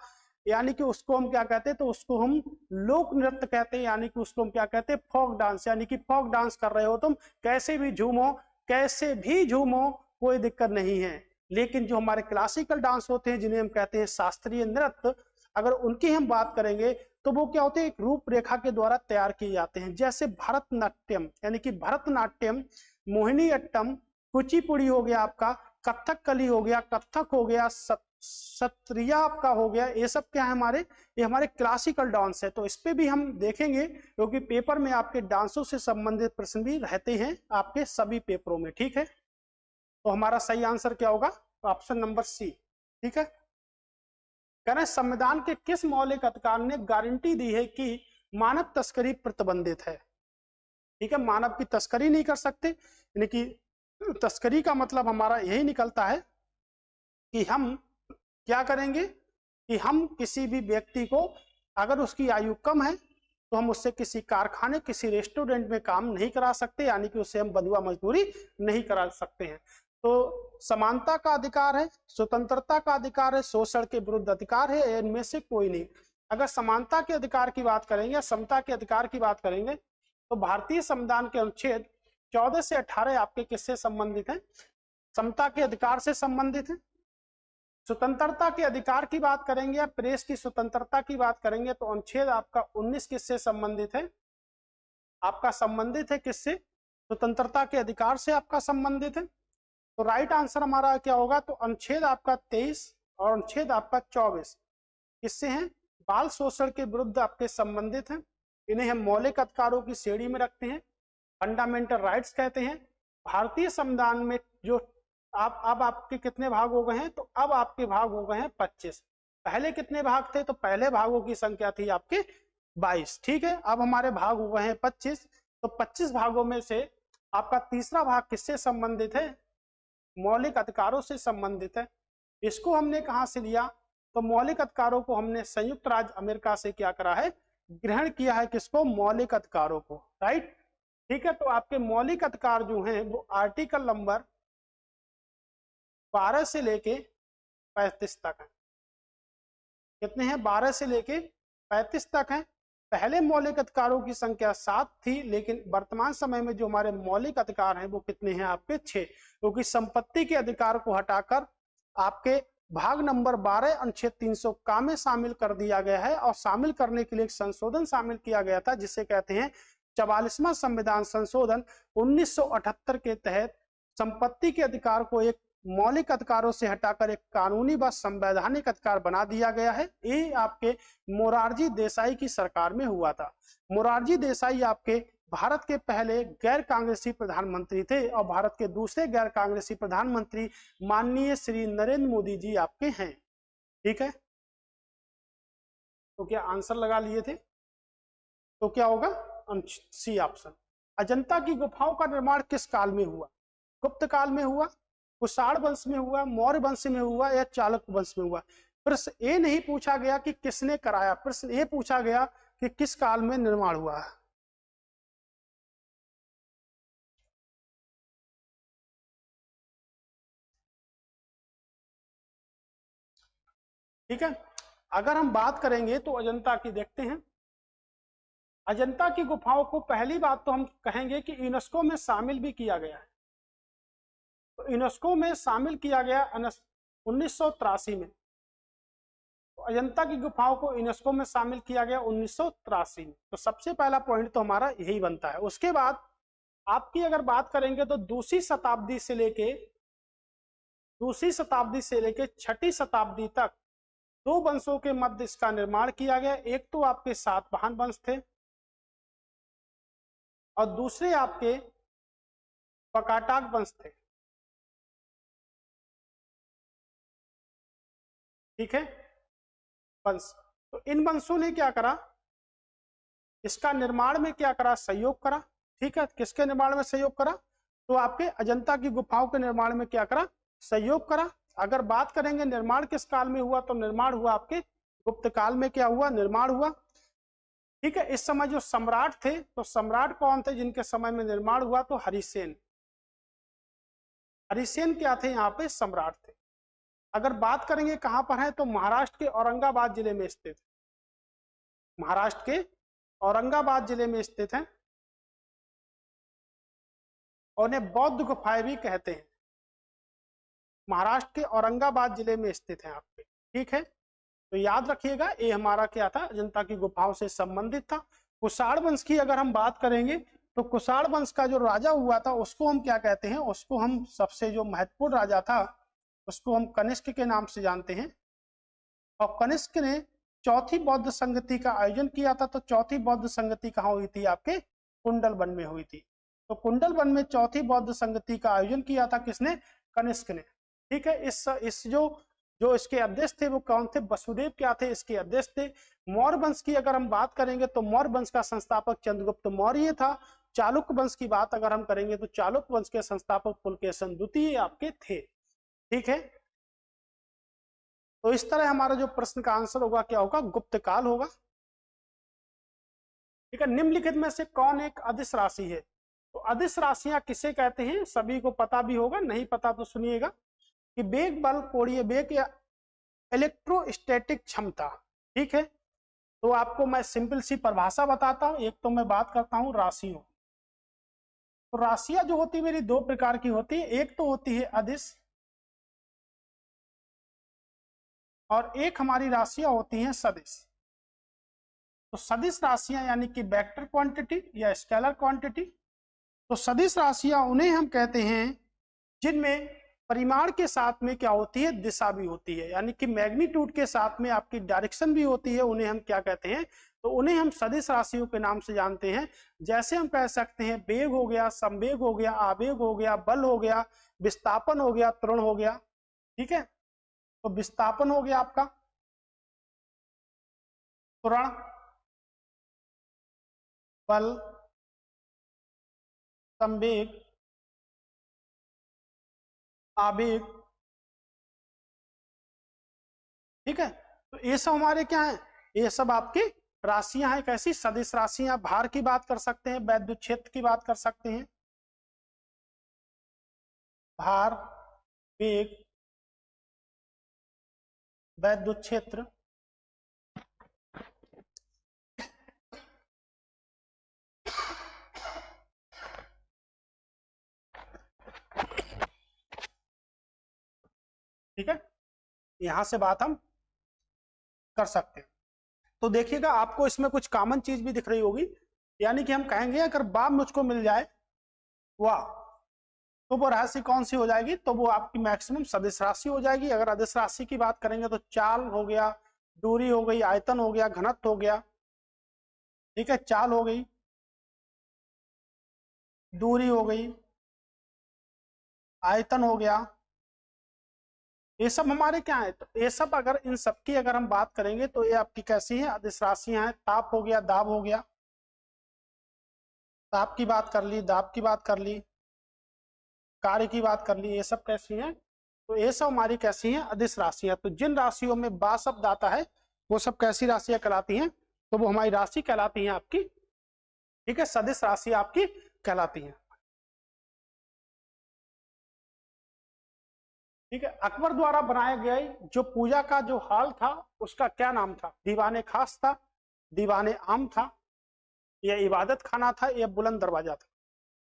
यानी कि उसको हम क्या कहते हैं, तो उसको हम लोक नृत्य कहते हैं, यानी कि उसको हम क्या कहते हैं, फोक डांस। यानी कि फोक डांस कर रहे हो तुम, कैसे भी झूमो, कैसे भी झूमो, कोई दिक्कत नहीं है। लेकिन जो हमारे क्लासिकल डांस होते हैं, जिन्हें हम कहते हैं शास्त्रीय नृत्य, अगर उनकी हम बात करेंगे तो वो क्या होते हैं, एक रूपरेखा के द्वारा तैयार किए जाते हैं। जैसे भरतनाट्यम, यानी कि भरतनाट्यम, मोहिनीअट्टम, कुचिपुड़ी हो गया आपका, कथकली हो गया, कथक हो गया, सत्रिया आपका हो गया, ये सब क्या है हमारे, ये हमारे क्लासिकल डांस है। तो इस पे भी हम देखेंगे, क्योंकि पेपर में आपके डांसों से संबंधित प्रश्न भी रहते हैं आपके सभी पेपरों में, ठीक है। तो हमारा सही आंसर क्या होगा, ऑप्शन नंबर सी, ठीक है। कह रहे संविधान के किस मौलिक अधिकार ने गारंटी दी है कि मानव तस्करी प्रतिबंधित है। ठीक है, मानव की तस्करी नहीं कर सकते, यानी कि तस्करी का मतलब हमारा यही निकलता है कि हम क्या करेंगे, कि हम किसी भी व्यक्ति को, अगर उसकी आयु कम है तो हम उससे किसी कारखाने, किसी रेस्टोरेंट में काम नहीं करा सकते, यानी कि उससे हम बंधुआ मजदूरी नहीं करा सकते हैं। तो समानता का अधिकार है, स्वतंत्रता का अधिकार है, शोषण के विरुद्ध अधिकार है, इनमें से कोई नहीं। अगर समानता के अधिकार की बात करेंगे, समता के अधिकार की बात करेंगे, तो भारतीय संविधान के अनुच्छेद 14 से 18 आपके किससे संबंधित है, समता के अधिकार से संबंधित है। स्वतंत्रता के अधिकार की बात करेंगे या प्रेस की स्वतंत्रता की बात करेंगे, तो अनुच्छेद आपका 19 किससे संबंधित है, आपका संबंधित है किससे, स्वतंत्रता के अधिकार से आपका संबंधित है। तो राइट आंसर हमारा क्या होगा, तो अनुच्छेद आपका 23 और अनुच्छेद आपका 24 किससे हैं, बाल शोषण के विरुद्ध आपके संबंधित हैं। इन्हें हम मौलिक अधिकारों की श्रेणी में रखते हैं, फंडामेंटल राइट्स कहते हैं। भारतीय संविधान में जो अब आपके कितने भाग हो गए हैं, तो अब आपके भाग हो गए हैं 25। पहले कितने भाग थे, तो पहले भागों की संख्या थी आपके 22, ठीक है। अब हमारे भाग हो गए हैं 25, तो 25 भागों में से आपका तीसरा भाग किससे संबंधित है, मौलिक अधिकारों से संबंधित है। इसको हमने कहां से लिया, तो मौलिक अधिकारों को हमने संयुक्त राज्य अमेरिका से क्या करा है, ग्रहण किया है, किसको, मौलिक अधिकारों को, राइट, ठीक है। तो आपके मौलिक अधिकार जो हैं वो आर्टिकल नंबर 12 से लेके 35 तक है। कितने हैं, 12 से लेके 35 तक है। पहले मौलिक अधिकारों की संख्या 7 थी, लेकिन वर्तमान समय में जो हमारे मौलिक अधिकार हैं वो कितने हैं आपके 6, क्योंकि संपत्ति के अधिकार को हटाकर आपके भाग नंबर 12 अनुच्छेद 300 का में शामिल कर दिया गया है। और शामिल करने के लिए एक संशोधन शामिल किया गया था, जिसे कहते हैं 44वां संविधान संशोधन 1978 के तहत संपत्ति के अधिकार को एक मौलिक अधिकारों से हटाकर एक कानूनी व संवैधानिक अधिकार बना दिया गया है। ये आपके मोरारजी देसाई की सरकार में हुआ था। मोरारजी देसाई आपके भारत के पहले गैर कांग्रेसी प्रधानमंत्री थे, और भारत के दूसरे गैर कांग्रेसी प्रधानमंत्री माननीय श्री नरेंद्र मोदी जी आपके हैं, ठीक है। तो क्या आंसर लगा लिए थे, तो क्या होगा, सी ऑप्शन। अजंता की गुफाओं का निर्माण किस काल में हुआ, गुप्त काल में हुआ, कुषाण वंश में हुआ, मौर्य वंश में हुआ, या चालुक्य वंश में हुआ। प्रश्न ये नहीं पूछा गया कि किसने कराया, प्रश्न ये पूछा गया कि किस काल में निर्माण हुआ। ठीक है, अगर हम बात करेंगे तो अजंता की देखते हैं। अजंता की गुफाओं को पहली बात तो हम कहेंगे कि यूनेस्को में शामिल भी किया गया है। तो यूनेस्को में शामिल किया गया 1983 में। तो अजंता की गुफाओं को यूनेस्को में शामिल किया गया 1983 में। तो सबसे पहला पॉइंट तो हमारा यही बनता है। उसके बाद आपकी अगर बात करेंगे तो दूसरी शताब्दी से लेके 6ठी शताब्दी तक दो वंशों के मध्य इसका निर्माण किया गया। एक तो आपके सातवाहन वंश थे और दूसरे आपके पकाटाक वंश थे, ठीक है, वंश। तो इन वंशों ने क्या करा, इसका निर्माण में क्या करा, सहयोग करा, ठीक है। किसके निर्माण में सहयोग करा, तो आपके अजंता की गुफाओं के निर्माण में क्या करा, सहयोग करा। अगर बात करेंगे निर्माण किस काल में हुआ, तो निर्माण हुआ आपके गुप्त काल में क्या हुआ, निर्माण हुआ। ठीक है, इस समय जो सम्राट थे, तो सम्राट कौन थे जिनके समय में निर्माण हुआ, तो हरिसेन। हरिसेन क्या थे, यहाँ पे सम्राट थे। अगर बात करेंगे कहां पर है, तो महाराष्ट्र के औरंगाबाद जिले में स्थित, महाराष्ट्र के औरंगाबाद जिले में स्थित है, और उन्हें बौद्ध गुफाएं भी कहते हैं। महाराष्ट्र के औरंगाबाद जिले में स्थित है आपके। ठीक है, तो याद रखिएगा, ये हमारा क्या था, अजंता की गुफाओं से संबंधित था। कुषाण वंश की अगर हम बात करेंगे, तो कुषाण वंश का जो राजा हुआ था उसको हम क्या कहते हैं, उसको हम सबसे जो महत्वपूर्ण राजा था उसको हम कनिष्क के नाम से जानते हैं। और कनिष्क ने चौथी बौद्ध संगति का आयोजन किया था। तो चौथी बौद्ध संगति कहाँ हुई थी, आपके कुंडल वन में हुई थी। तो कुंडल वन में चौथी बौद्ध संगति का आयोजन किया था किसने, कनिष्क ने। ठीक है, इस जो इसके अध्यक्ष थे वो कौन थे, वसुदेव क्या थे, इसके अध्यक्ष थे। मौर्य वंश की अगर हम बात करेंगे तो मौर्य वंश का संस्थापक चंद्रगुप्त मौर्य था। चालुक्य वंश की बात अगर हम करेंगे तो चालुक्य वंश के संस्थापक पुलकेशन द्वितीय आपके थे। ठीक है, तो इस तरह हमारा जो प्रश्न का आंसर होगा क्या होगा, गुप्त काल होगा। ठीक है, निम्नलिखित में से कौन एक अदिश राशि है, तो अदिश राशियां किसे कहते हैं, सभी को पता भी होगा, नहीं पता तो सुनिएगा, कि वेग, बल, कोणीय वेग या इलेक्ट्रोस्टैटिक क्षमता। ठीक है, तो आपको मैं सिंपल सी परिभाषा बताता हूं। एक तो मैं बात करता हूं राशियों, तो राशियां जो होती है मेरी दो प्रकार की होती है, एक तो होती है अदिश और एक हमारी राशियां होती हैं सदिश। तो सदिश राशियां यानी कि वेक्टर क्वांटिटी या स्केलर क्वांटिटी। तो सदिश राशियां उन्हें हम कहते हैं जिनमें परिमाण के साथ में क्या होती है, दिशा भी होती है, यानी कि मैग्नीट्यूड के साथ में आपकी डायरेक्शन भी होती है। उन्हें हम क्या कहते हैं, तो उन्हें हम सदिश राशियों के नाम से जानते हैं। जैसे हम कह सकते हैं वेग हो गया, संवेग हो गया, आवेग हो गया, बल हो गया, विस्थापन हो गया, त्वरण हो गया। ठीक है, तो विस्थापन हो गया आपका, त्वरण, बल, संवेग, आवेग। ठीक है, तो ये सब हमारे क्या है, ये सब आपकी राशियां हैं। कैसी, सदिश राशियां। भार की बात कर सकते हैं, वैद्युत क्षेत्र की बात कर सकते हैं, भार, वेग, वैद्युत क्षेत्र। ठीक है, यहां से बात हम कर सकते हैं। तो देखिएगा, आपको इसमें कुछ कॉमन चीज भी दिख रही होगी, यानी कि हम कहेंगे अगर बाप मुझको मिल जाए वाह, तो वो राशि कौन सी हो जाएगी, तो वो आपकी मैक्सिमम सदिश राशि हो जाएगी। अगर अदिश राशि की बात करेंगे तो चाल हो गया, दूरी हो गई, आयतन हो गया, घनत्व हो गया। ठीक है, चाल हो गई, दूरी हो गई, आयतन हो गया, ये सब हमारे क्या है। तो ये सब अगर इन सब की अगर हम बात करेंगे तो ये आपकी कैसी है, अदिश राशियां हैं। ताप हो गया, दाब हो गया, ताप की बात कर ली, दाब की बात कर ली, कार्य की बात कर ली, ये सब कैसी हैं, तो ये सब हमारी कैसी हैं, अदिश राशियां। तो जिन राशियों में बा शब्द आता है वो सब कैसी राशियां कहलाती हैं, तो वो हमारी राशि कहलाती हैं आपकी। ठीक है, सदिश राशि आपकी कहलाती हैं। ठीक है, अकबर द्वारा बनाया गया जो पूजा का जो हॉल था उसका क्या नाम था, दीवाने खास था, दीवाने आम था, या इबादत खाना था, या बुलंद दरवाजा था।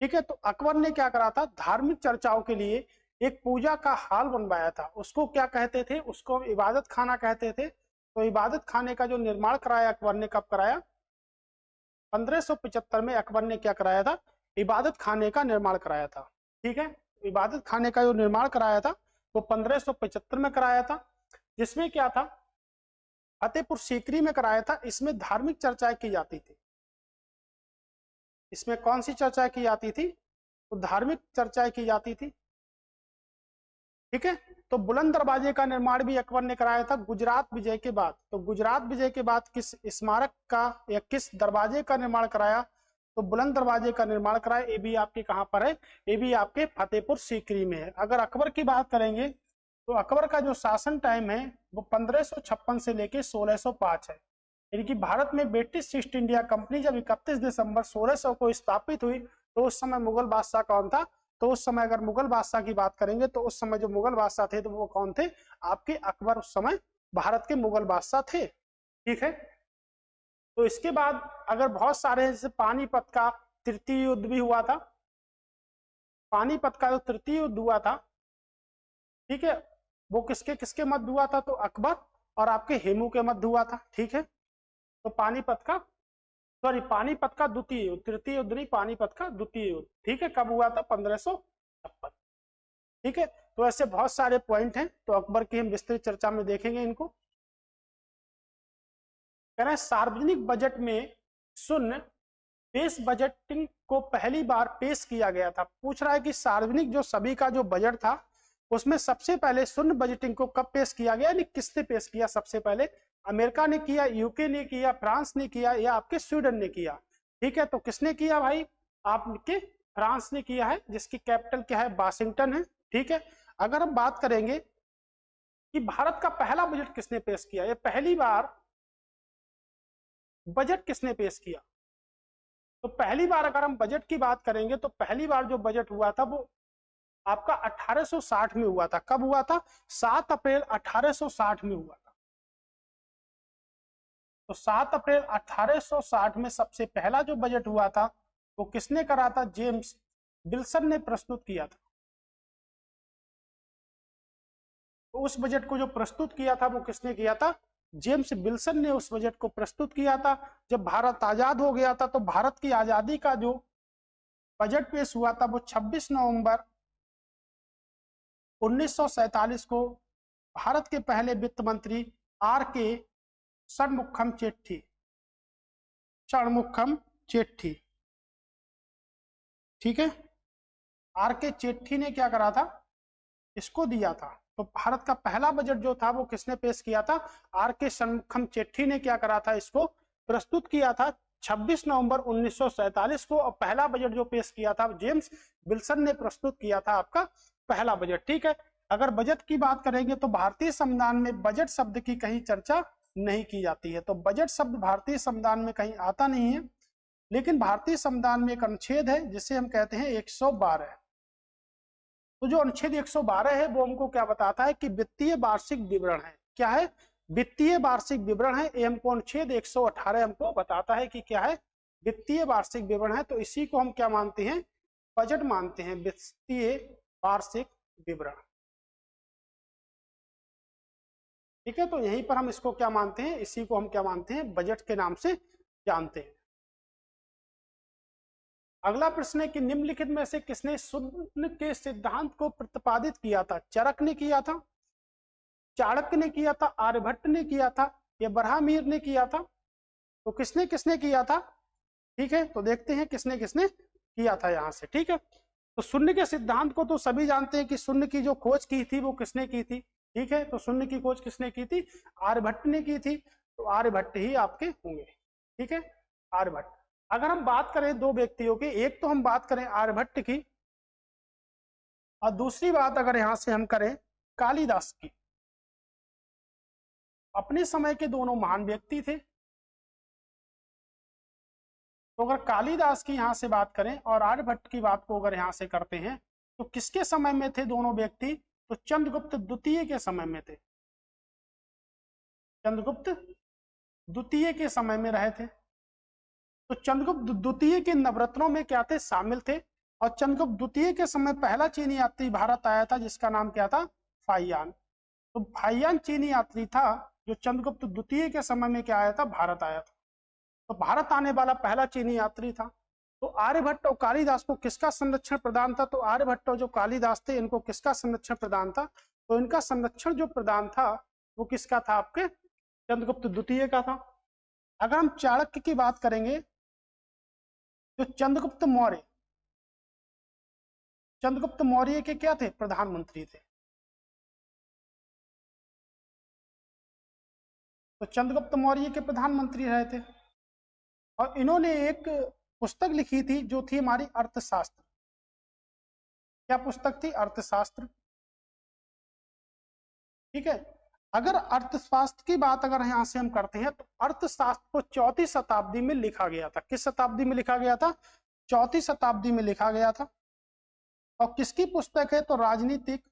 ठीक है, तो अकबर ने क्या करा था, धार्मिक चर्चाओं के लिए एक पूजा का हॉल बनवाया था। उसको क्या कहते थे, उसको इबादत खाना कहते थे। तो इबादत खाने का जो निर्माण कराया अकबर ने, कब कराया, 1575 में अकबर ने क्या कराया था, इबादत खाने का निर्माण कराया था। ठीक है, इबादत खाने का जो निर्माण कराया था वो 1575 में कराया था, जिसमें क्या था, फतेहपुर सीकरी में कराया था। इसमें धार्मिक चर्चाएं की जाती थी। इसमें कौन सी चर्चाएं की जाती थी, तो धार्मिक चर्चाएं की जाती थी। ठीक है, तो बुलंद दरवाजे का निर्माण भी अकबर ने कराया था गुजरात विजय के बाद। तो गुजरात विजय के बाद किस स्मारक का या किस दरवाजे का निर्माण कराया, तो बुलंद दरवाजे का निर्माण कराया। ये भी आपके कहां पर है, ये भी आपके फतेहपुर सीकरी में है। अगर अकबर की बात करेंगे तो अकबर का जो शासन टाइम है वो 1556 से लेके 1605 है। यानी कि भारत में ब्रिटिश ईस्ट इंडिया कंपनी जब 31 दिसंबर 1600 को स्थापित हुई तो उस समय मुगल बादशाह कौन था? तो उस समय अगर मुगल बादशाह की बात करेंगे तो उस समय जो मुगल बादशाह थे तो वो कौन थे? आपके अकबर उस समय भारत के मुगल बादशाह थे। ठीक है, तो इसके बाद अगर बहुत सारे जैसे पानीपत का तृतीय युद्ध भी हुआ था, पानीपत का जो तृतीय युद्ध हुआ था, ठीक है, वो किसके किसके मध्य हुआ था? तो अकबर और आपके हेमू के मध्य हुआ था। ठीक है, तो पानीपत का, सॉरी पानीपत का द्वितीय युद्ध, तृतीय युद्ध नहीं, पानीपत का द्वितीय युद्ध। ठीक है, कब हुआ था? 1556। ठीक है, तो ऐसे बहुत सारे पॉइंट हैं, तो अकबर की हम विस्तृत चर्चा में देखेंगे इनको। कह रहे हैं सार्वजनिक बजट में शून्य पेश बजटिंग को पहली बार पेश किया गया था। पूछ रहा है कि सार्वजनिक जो सभी का जो बजट था उसमें सबसे पहले शून्य बजटिंग को कब पेश किया गया, यानी किसने पेश किया सबसे पहले? अमेरिका ने किया, यूके ने किया, फ्रांस ने किया, या आपके स्वीडन ने किया? ठीक है, तो किसने किया भाई? आपके फ्रांस ने किया है, जिसकी कैपिटल क्या है? वाशिंगटन है। ठीक है, अगर हम बात करेंगे कि भारत का पहला बजट किसने पेश किया, ये पहली बार बजट किसने पेश किया, तो पहली बार अगर हम बजट की बात करेंगे तो पहली बार जो बजट हुआ था वो आपका 1860 में हुआ था। कब हुआ था? 7 अप्रैल 1860 में हुआ था। तो 7 अप्रैल 1860 में सबसे पहला जो बजट हुआ था वो किसने करा था? जेम्स विल्सन ने प्रस्तुत किया था। तो उस बजट को जो प्रस्तुत किया था वो किसने किया था? जेम्स विल्सन ने उस बजट को प्रस्तुत किया था। जब भारत आजाद हो गया था तो भारत की आजादी का जो बजट पेश हुआ था वो 26 नवंबर 1947 को भारत के पहले वित्त मंत्री आर के षणमुखम चेट्टी, षणमुखम चेट्टी, ठीक है, आर के चेट्टी ने क्या करा था? इसको दिया था। तो भारत का पहला बजट जो था वो किसने पेश किया था? आर के षणमुखम चेट्टी ने क्या करा था? इसको प्रस्तुत किया था 26 नवंबर 1947 को। और पहला बजट जो पेश किया था जेम्स विल्सन ने प्रस्तुत किया था आपका पहला बजट। ठीक है, अगर बजट की बात करेंगे तो भारतीय संविधान में बजट शब्द की कहीं चर्चा नहीं की जाती है। तो बजट शब्द भारतीय संविधान में कहीं आता नहीं है, लेकिन भारतीय संविधान में एक अनुच्छेद है जिसे हम कहते हैं 112। तो जो अनुच्छेद 112 है वो हमको क्या बताता है कि वित्तीय वार्षिक विवरण है। क्या है? वित्तीय वार्षिक विवरण है। ये हमको अनुच्छेद 118 हमको बताता है कि क्या है? वित्तीय वार्षिक विवरण है। तो इसी को हम क्या मानते हैं? बजट मानते हैं, वित्तीय वार्षिक विवरण। ठीक है, तो यहीं पर हम इसको क्या मानते हैं? इसी को हम क्या मानते हैं? बजट के नाम से जानते हैं। अगला प्रश्न है कि निम्नलिखित में से किसने शून्य के सिद्धांत को प्रतिपादित किया था? चरक ने किया था, चाणक्य ने किया था, आर्यभट्ट ने किया था, या बरहामीर ने किया था? तो किसने किसने किया था? ठीक है, तो देखते हैं किसने किसने किया था यहां से। ठीक है, तो शून्य के सिद्धांत को तो सभी जानते हैं कि शून्य की जो खोज की थी वो किसने की थी। ठीक है, तो शून्य की खोज किसने की थी? आर्यभट्ट ने की थी। तो आर्यभट्ट ही आपके होंगे। ठीक है, आर्यभट्ट। अगर हम बात करें दो व्यक्तियों की, एक तो हम बात करें आर्यभट्ट की और दूसरी बात अगर यहां से हम करें कालिदास की। अपने समय के दोनों महान व्यक्ति थे। तो अगर कालिदास की यहां से बात करें और आर्यभट्ट की बात को अगर यहां से करते हैं तो किसके समय में थे दोनों व्यक्ति? तो चंद्रगुप्त द्वितीय के समय में थे। चंद्रगुप्त द्वितीय के समय में रहे थे। तो चंद्रगुप्त द्वितीय के नवरत्नों में क्या थे? शामिल थे। और चंद्रगुप्त द्वितीय के समय पहला चीनी यात्री भारत आया था जिसका नाम क्या था? फाइयान। तो फाइयान चीनी यात्री था जो चंद्रगुप्त द्वितीय के समय में क्या आया था? भारत आया था। तो भारत आने वाला पहला चीनी यात्री था। तो आर्यभट्ट और कालिदास को किसका संरक्षण प्रदान था? तो आर्यभट्ट और जो कालिदास थे इनको किसका संरक्षण प्रदान था? तो इनका संरक्षण जो प्रदान था वो किसका था? आपके चंद्रगुप्त द्वितीय का था। अगर हम चाणक्य की बात करेंगे तो चंद्रगुप्त मौर्य के क्या थे? प्रधानमंत्री थे। तो चंद्रगुप्त मौर्य के प्रधानमंत्री रहे थे। और इन्होंने एक पुस्तक लिखी थी जो थी हमारी अर्थशास्त्र। क्या पुस्तक थी? अर्थशास्त्र। ठीक है। अगर अर्थशास्त्र की बात अगर यहाँ से हम करते हैं तो अर्थशास्त्र को चौथी शताब्दी में लिखा गया था। किस शताब्दी में लिखा गया था? चौथी शताब्दी में लिखा गया था। और किसकी पुस्तक है? तो राजनीतिक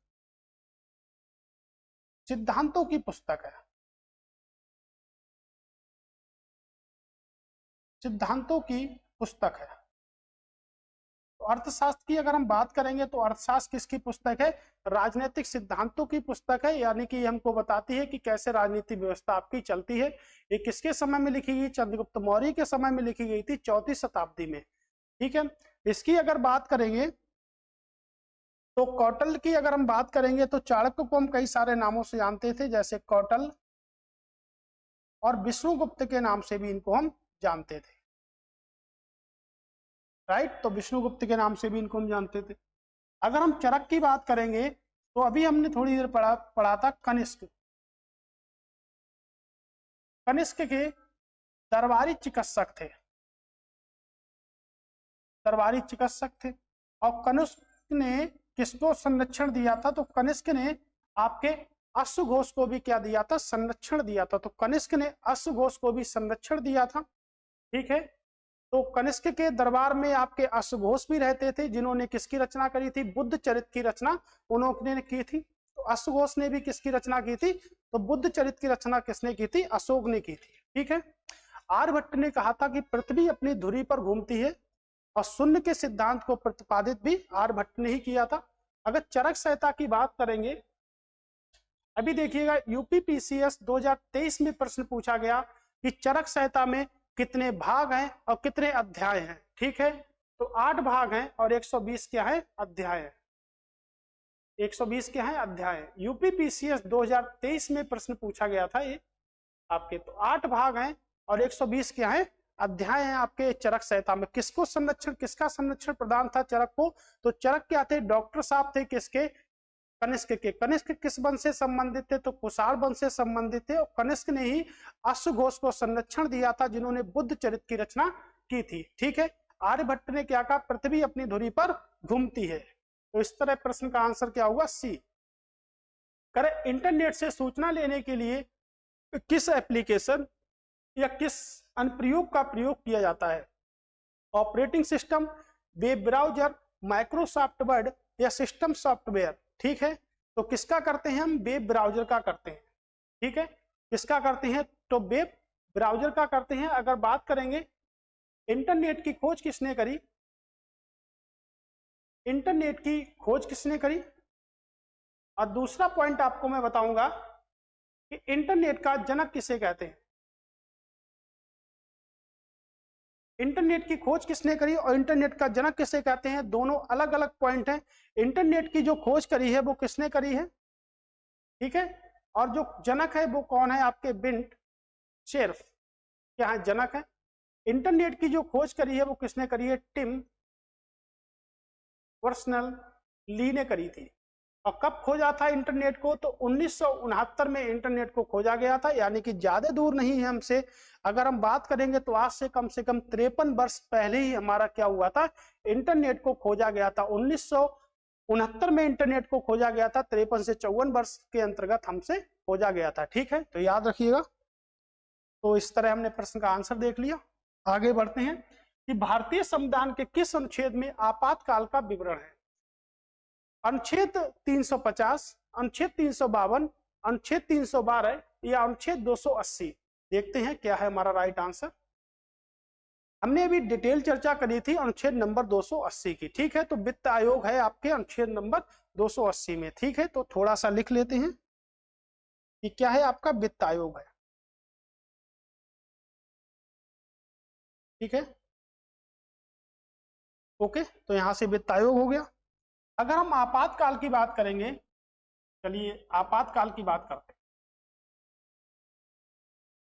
सिद्धांतों की पुस्तक है। सिद्धांतों की पुस्तक है। तो अर्थशास्त्र की अगर हम बात करेंगे तो अर्थशास्त्र किसकी पुस्तक है? राजनीतिक सिद्धांतों की पुस्तक है, यानी कि हमको बताती है कि कैसे राजनीतिक व्यवस्था आपकी चलती है। ये किसके समय में लिखी गई? चंद्रगुप्त मौर्य के समय में लिखी गई थी, चौथी शताब्दी में। ठीक है। इसकी अगर बात करेंगे तो कौटल्य की अगर हम बात करेंगे तो चाणक्य को हम कई सारे नामों से जानते थे, जैसे कौटल्य और विष्णुगुप्त के नाम से भी इनको हम जानते थे। राइट, तो विष्णुगुप्त के नाम से भी इनको हम जानते थे। अगर हम चरक की बात करेंगे तो अभी हमने थोड़ी देर पढ़ा था कनिष्क। कनिष्क के दरबारी चिकित्सक थे, दरबारी चिकित्सक थे। और कनिष्क ने किसको संरक्षण दिया था? तो कनिष्क ने आपके अश्वघोष को भी क्या दिया था? संरक्षण दिया था। तो कनिष्क ने अश्वघोष को भी संरक्षण दिया था। ठीक है। तो कनिष्क के दरबार में आपके अश्वघोष भी रहते थे, जिन्होंने किसकी रचना करी थी? बुद्ध चरित्र की रचना उन्होंने की थी। तो अश्वघोष ने भी किसकी रचना की थी? तो बुद्ध चरित्र की रचना किसने की थी? अशोक ने की थी। ठीक है। आर्यभट्ट ने कहा था कि पृथ्वी अपनी धुरी पर घूमती है, और शून्य के सिद्धांत को प्रतिपादित भी आर्यभट्ट ने ही किया था। अगर चरक संहिता की बात करेंगे, अभी देखिएगा यूपीपीसीएस 2023 में प्रश्न पूछा गया कि चरक संहिता में कितने भाग हैं और कितने अध्याय हैं। ठीक है। तो 8 भाग हैं और 120 क्या है? अध्याय है। 120 क्या है? अध्याय। यूपीपीसीएस 2023 में प्रश्न पूछा गया था ये आपके। तो 8 भाग हैं और 120 क्या है? अध्याय हैं आपके चरक संहिता में। किसको संरक्षण, किसका संरक्षण प्रदान था चरक को? तो चरक क्या थे? डॉक्टर साहब थे किसके? कनिष्क के। कनिष्क किस वंश से संबंधित थे? तो कुषाण वंश से संबंधित थे। और कनिष्क ने ही अश्वघोष को संरक्षण दिया था, जिन्होंने बुद्ध चरित्र की रचना की थी। ठीक है। आर्यभट्ट ने क्या कहा? पृथ्वी अपनी धुरी पर घूमती है। तो इस तरह प्रश्न का आंसर क्या होगा? सी। करें इंटरनेट से सूचना लेने के लिए किस एप्लीकेशन या किस अनुप्रयोग का प्रयोग किया जाता है? Operating system, web browser, Microsoft word या सिस्टम सॉफ्टवेयर। ठीक है। तो किसका करते हैं हम? वेब ब्राउजर का करते हैं। ठीक है। किसका करते हैं? तो वेब ब्राउजर का करते हैं। अगर बात करेंगे इंटरनेट की खोज किसने करी? इंटरनेट की खोज किसने करी? और दूसरा पॉइंट आपको मैं बताऊंगा कि इंटरनेट का जनक किसे कहते हैं। इंटरनेट की खोज किसने करी और इंटरनेट का जनक किसे कहते हैं? दोनों अलग अलग पॉइंट हैं। इंटरनेट की जो खोज करी है वो किसने करी है? ठीक है। और जो जनक है वो कौन है? आपके बिंट शेर्फ क्या है? जनक है। इंटरनेट की जो खोज करी है वो किसने करी है? टिम वर्सनल ली ने करी थी। और कब खोजा था इंटरनेट को? तो 1969 में इंटरनेट को खोजा गया था, यानी कि ज्यादा दूर नहीं है हमसे। अगर हम बात करेंगे तो आज से कम 53 वर्ष पहले ही हमारा क्या हुआ था? इंटरनेट को खोजा गया था। 1969 में इंटरनेट को खोजा गया था। 53 से 54 वर्ष के अंतर्गत हमसे खोजा गया था। ठीक है। तो याद रखिएगा। तो इस तरह हमने प्रश्न का आंसर देख लिया। आगे बढ़ते हैं कि भारतीय संविधान के किस अनुच्छेद में आपातकाल का विवरण है? अनुच्छेद 350, अनुच्छेद 352, अनुच्छेद 312 या अनुच्छेद 280? देखते हैं क्या है हमारा राइट आंसर। हमने अभी डिटेल चर्चा करी थी अनुच्छेद नंबर 280 की। ठीक है। तो वित्त आयोग है आपके अनुच्छेद नंबर 280 में। ठीक है। तो थोड़ा सा लिख लेते हैं कि क्या है आपका? वित्त आयोग है। ठीक है। ओके। तो यहां से वित्त आयोग हो गया। अगर हम आपातकाल की बात करेंगे, चलिए आपातकाल की बात करते हैं।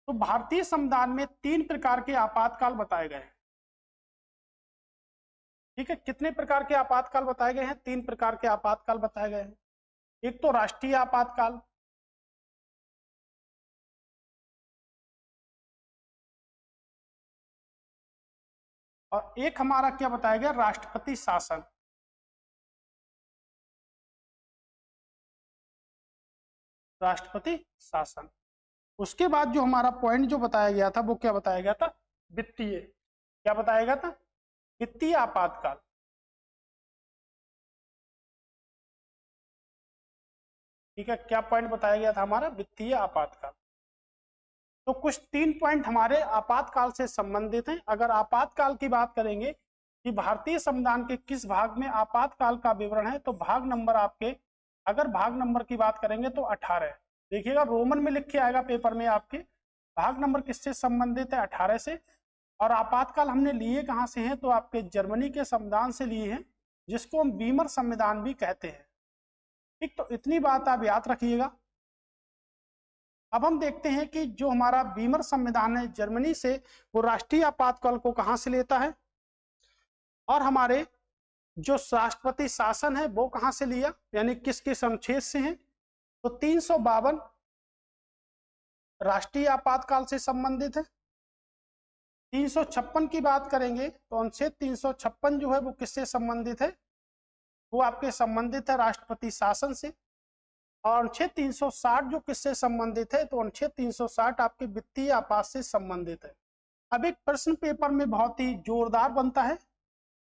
तो भारतीय संविधान में 3 प्रकार के आपातकाल बताए गए हैं। ठीक है। कितने प्रकार के आपातकाल बताए गए हैं? 3 प्रकार के आपातकाल बताए गए हैं। एक तो राष्ट्रीय आपातकाल, और एक हमारा क्या बताया गया? राष्ट्रपति शासन। राष्ट्रपति शासन। उसके बाद जो हमारा पॉइंट जो बताया गया था वो क्या बताया गया था, वित्तीय, क्या बताया गया था, वित्तीय आपातकाल। ठीक है, क्या पॉइंट बताया गया था हमारा, वित्तीय आपातकाल। तो कुछ 3 पॉइंट हमारे आपातकाल से संबंधित हैं। अगर आपातकाल की बात करेंगे कि भारतीय संविधान के किस भाग में आपातकाल का विवरण है, तो भाग नंबर आपके, अगर भाग नंबर की बात करेंगे तो 18 है। देखिएगा रोमन में लिख के आएगा पेपर में आपके, भाग नंबर किससे संबंधित है, 18 से। और आपातकाल हमने लिए कहां से हैं, तो आपके जर्मनी के संविधान से लिए हैं, जिसको हम वीमर संविधान भी कहते हैं। ठीक, तो इतनी बात आप याद रखिएगा। अब हम देखते हैं कि जो हमारा वीमर संविधान है जर्मनी से, वो राष्ट्रीय आपातकाल को कहां से लेता है, और हमारे जो राष्ट्रपति शासन है वो कहां से लिया, यानी किस किस अनुच्छेद से है, तो 352 राष्ट्रीय आपातकाल से संबंधित है। 356 की बात करेंगे तो अनुच्छेद 356 जो है वो किससे संबंधित है, वो आपके संबंधित है राष्ट्रपति शासन से। और अनुच्छेद 360 जो किससे संबंधित है, तो अनुच्छेद 360 आपके वित्तीय आपात से संबंधित है। अब एक प्रश्न पेपर में बहुत ही जोरदार बनता है,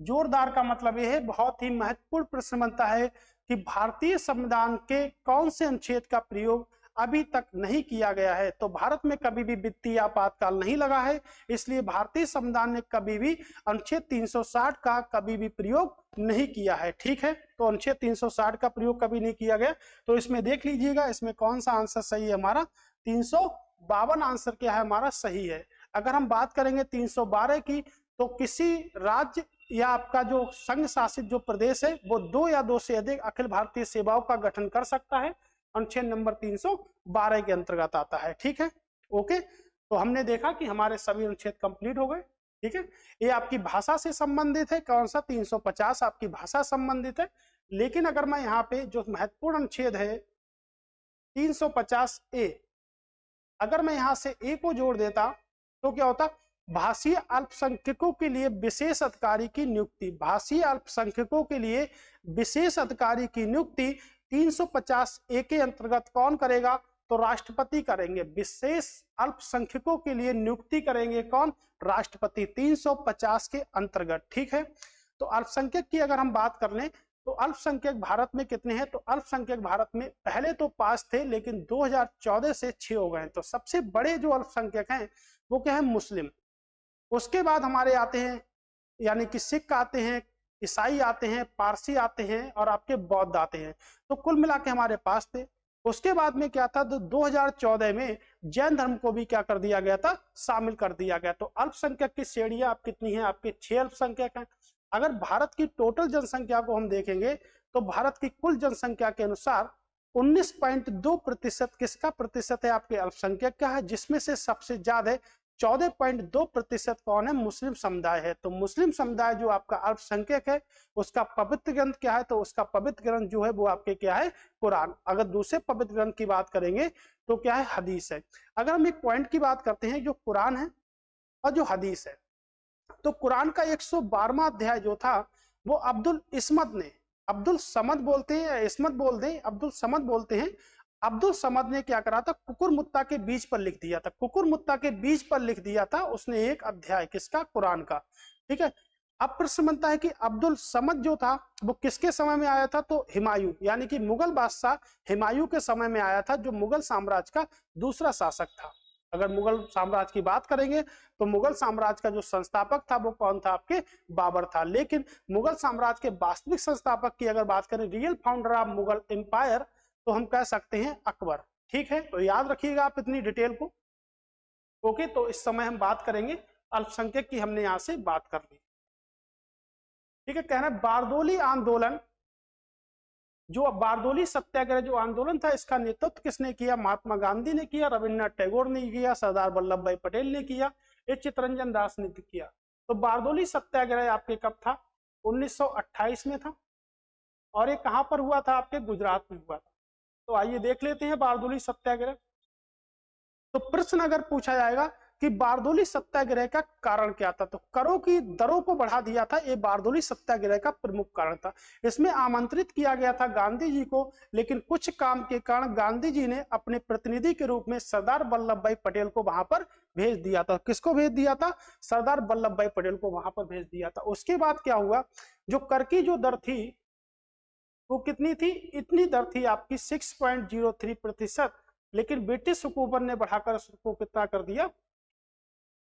जोरदार का मतलब यह है बहुत ही महत्वपूर्ण प्रश्न बनता है कि भारतीय संविधान के कौन से अनुच्छेद का प्रयोग अभी तक नहीं किया गया है। तो भारत में कभी भी वित्तीय आपातकाल नहीं लगा है, इसलिए भारतीय संविधान ने कभी भी अनुच्छेद 360 का कभी भी प्रयोग नहीं किया है। ठीक है, तो अनुच्छेद 360 का प्रयोग कभी नहीं किया गया। तो इसमें देख लीजिएगा इसमें कौन सा आंसर सही है, हमारा 352 आंसर क्या है हमारा सही है। अगर हम बात करेंगे 312 की, तो किसी राज्य या आपका जो संघ शासित जो प्रदेश है वो 2 या 2 से अधिक अखिल भारतीय सेवाओं का गठन कर सकता है, अनुच्छेद नंबर 312 के अंतर्गत आता है। ठीक है, ओके, तो हमने देखा कि हमारे सभी अनुच्छेद कंप्लीट हो गए। ठीक है, ये आपकी भाषा से संबंधित है, कौन सा 350 आपकी भाषा संबंधित है। लेकिन अगर मैं यहाँ पे जो महत्वपूर्ण अनुच्छेद है 350 ए, अगर मैं यहाँ से ए को जोड़ देता तो क्या होता, भाषीय अल्पसंख्यकों के लिए विशेष अधिकारी की नियुक्ति, भाषीय अल्पसंख्यकों के लिए विशेष अधिकारी की नियुक्ति 350 ए के अंतर्गत कौन करेगा, तो राष्ट्रपति करेंगे। विशेष अल्पसंख्यकों के लिए नियुक्ति करेंगे कौन, राष्ट्रपति, 350 के अंतर्गत। ठीक है, तो अल्पसंख्यक की अगर हम बात कर लें तो अल्पसंख्यक भारत में कितने हैं, तो अल्पसंख्यक भारत में पहले तो 5 थे, लेकिन 2014 से 6 हो गए। तो सबसे बड़े जो अल्पसंख्यक हैं वो क्या है, मुस्लिम। उसके बाद हमारे आते हैं, यानी कि सिख आते हैं, ईसाई आते हैं, पारसी आते हैं और आपके बौद्ध आते हैं। तो कुल मिला के हमारे पास थे। उसके बाद में क्या था, तो 2014 में जैन धर्म को भी क्या कर दिया गया था, शामिल कर दिया गया। तो अल्पसंख्यक की श्रेणियां आप कितनी हैं, आपके 6 अल्पसंख्यक हैं। अगर भारत की टोटल जनसंख्या को हम देखेंगे तो भारत की कुल जनसंख्या के अनुसार 19.2% किसका प्रतिशत है, आपके अल्पसंख्यक का है, जिसमें से सबसे ज्यादा 14.2% कौन है, मुस्लिम समुदाय है। तो मुस्लिम समुदाय जो आपका अल्पसंख्यक है उसका पवित्र ग्रंथ क्या है, तो उसका पवित्र ग्रंथ जो है वो आपके क्या है, कुरान। अगर दूसरे पवित्र ग्रंथ की बात करेंगे तो क्या है, हदीस है। अगर हम एक पॉइंट की बात करते हैं, जो कुरान है और जो हदीस है, तो कुरान का 112वां अध्याय जो था वो अब्दुल इस्मत ने, अब्दुल समद बोलते हैं या इस्मत बोलते हैं, अब्दुल समद बोलते हैं, अब्दुल समद ने क्या करा था, कुकुर मुत्ता के बीज पर लिख दिया था, कुकुर मुत्ता के बीज पर लिख दिया था उसने एक अध्याय किसका, कुरान का। ठीक है, अब प्रश्न बनता है कि अब्दुल समद जो था वो किसके समय में आया था, तो हुमायूं, यानी कि मुगल बादशाह हुमायूं के समय में आया था, जो मुगल साम्राज्य का दूसरा शासक था। अगर मुगल साम्राज्य की बात करेंगे तो मुगल साम्राज्य का जो संस्थापक था वो कौन था, आपके बाबर था। लेकिन मुगल साम्राज्य के वास्तविक संस्थापक की अगर बात करें, real founder of Mughal empire, तो हम कह सकते हैं अकबर। ठीक है, तो याद रखिएगा आप इतनी डिटेल को। ओके, तो इस समय हम बात करेंगे अल्पसंख्यक की, हमने यहां से बात कर ली। ठीक है, कहना बारदोली आंदोलन, जो बारदोली सत्याग्रह जो आंदोलन था, इसका नेतृत्व किसने किया, महात्मा गांधी ने किया, रविन्द्रनाथ टैगोर ने किया, सरदार वल्लभ भाई पटेल ने किया, ये चित्तरंजन दास ने किया। तो बारदोली सत्याग्रह आपके कब था, 1928 में था, और ये कहां पर हुआ था, आपके गुजरात में हुआ था। तो आइए देख लेते हैं बारदोली सत्याग्रह। तो प्रश्न अगर पूछा जाएगा कि बारदोली सत्याग्रह का कारण क्या था। तो करों की दरों को बढ़ा दिया था, ये बारदोली सत्याग्रह का प्रमुख कारण था। इसमें आमंत्रित किया गया था गांधी जी को, लेकिन कुछ काम के कारण गांधी जी ने अपने प्रतिनिधि के रूप में सरदार वल्लभ भाई पटेल को वहां पर भेज दिया था। किसको भेज दिया था? सरदार वल्लभ भाई पटेल को वहां पर भेज दिया था। उसके बाद क्या हुआ, जो कर की जो दर थी वो कितनी थी? इतनी दर थी आपकी 6.03%, लेकिन ब्रिटिश हुकूमत ने बढ़ाकर उसको कितना कर दिया?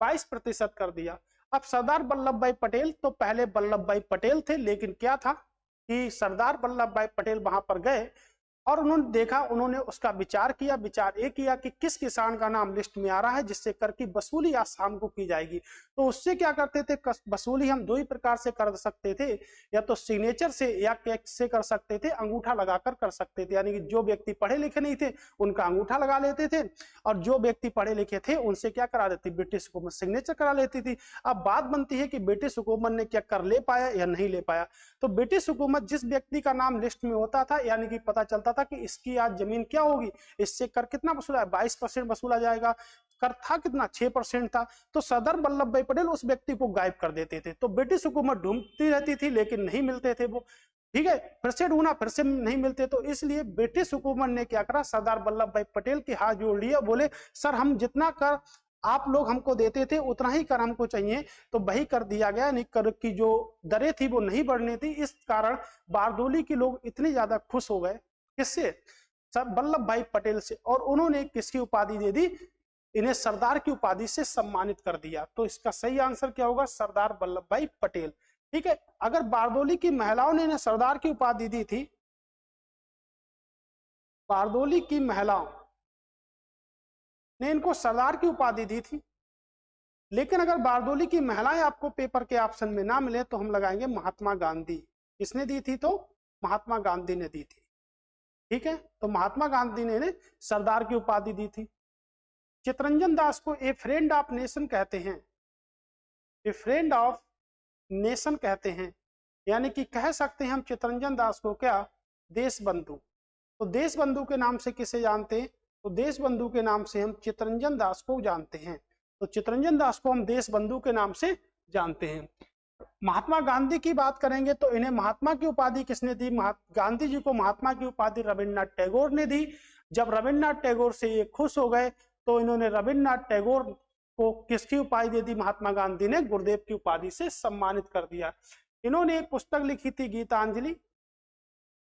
22% कर दिया। अब सरदार वल्लभ भाई पटेल, तो पहले वल्लभ भाई पटेल थे, लेकिन क्या था कि सरदार वल्लभ भाई पटेल वहां पर गए और उन्होंने देखा, उन्होंने उसका विचार किया। विचार ये किया कि किस किसान का नाम लिस्ट में आ रहा है जिससे कर की वसूली आज शाम को की जाएगी। तो उससे क्या करते थे, वसूली हम दो ही प्रकार से कर सकते थे, या तो सिग्नेचर से या कैश से कर सकते थे, अंगूठा लगाकर कर सकते थे। यानी कि जो व्यक्ति पढ़े लिखे नहीं थे उनका अंगूठा लगा लेते थे, और जो व्यक्ति पढ़े लिखे थे उनसे क्या करा देती, ब्रिटिश हुकूमत सिग्नेचर करा लेती थी। अब बात बनती है कि ब्रिटिश हुकूमत ने क्या कर ले पाया या नहीं ले पाया। तो ब्रिटिश हुकूमत जिस व्यक्ति का नाम लिस्ट में होता था, यानी कि पता चलता था कि इसकी आज जमीन क्या होगी, इससे कर कितना वसूला, 22% वसूला जाएगा। कर था कितना, 6% था। तो सरदार वल्लभ भाई पटेल उस व्यक्ति को गायब कर देते थे। तो ब्रिटिश हुकूमत ढूंढती रहती थी लेकिन नहीं मिलते थे वो, ठीक है, फिर से ढूंढा, फिर से नहीं मिलते। तो इसलिए ब्रिटिश हुकूमत ने क्या करा, सरदार वल्लभ भाई पटेल की हाथ जोड़ लिया, बोले सर हम जितना कर आप लोग हमको देते थे उतना ही कर हमको चाहिए। तो वही कर दिया गया, यानी कर की जो दरें थी वो नहीं बढ़नी थी। इस कारण बारदोली के लोग इतने ज्यादा खुश हो गए, किससे, वल्लभ भाई पटेल से, और उन्होंने किसकी उपाधि दे दी, इन्हें सरदार की उपाधि से सम्मानित कर दिया। तो इसका सही आंसर क्या होगा, सरदार वल्लभ भाई पटेल। ठीक है, अगर बारदोली की महिलाओं ने इन्हें सरदार की उपाधि दी थी, बारदोली की महिलाओं ने इनको सरदार की उपाधि दी थी, लेकिन अगर बारदोली की महिलाएं आपको पेपर के ऑप्शन में ना मिले तो हम लगाएंगे महात्मा गांधी। किसने दी थी? तो महात्मा गांधी ने दी थी। ठीक है, तो महात्मा गांधी ने इन्हें सरदार की उपाधि दी थी। चितरंजन दास को ए फ्रेंड ऑफ नेशन कहते हैं, ए फ्रेंड ऑफ नेशन कहते हैं, यानी कि कह सकते हैं हम चितरंजन दास को क्या, देश बंधु। तो देश बंधु के नाम से किसे जानते हैं? तो देश बंधु के नाम से हम चितरंजन दास को जानते हैं। तो चितरंजन दास को हम देश बंधु के नाम से जानते हैं। महात्मा गांधी की बात करेंगे तो इन्हें महात्मा की उपाधि किसने दी? गांधी जी को महात्मा की उपाधि रविन्द्रनाथ टैगोर ने दी। जब रविन्द्रनाथ टैगोर से ये खुश हो गए तो इन्होंने रविन्द्रनाथ टैगोर को किसकी उपाधि दे दी? महात्मा गांधी ने गुरुदेव की उपाधि से सम्मानित कर दिया। इन्होंने एक पुस्तक लिखी थी गीतांजलि,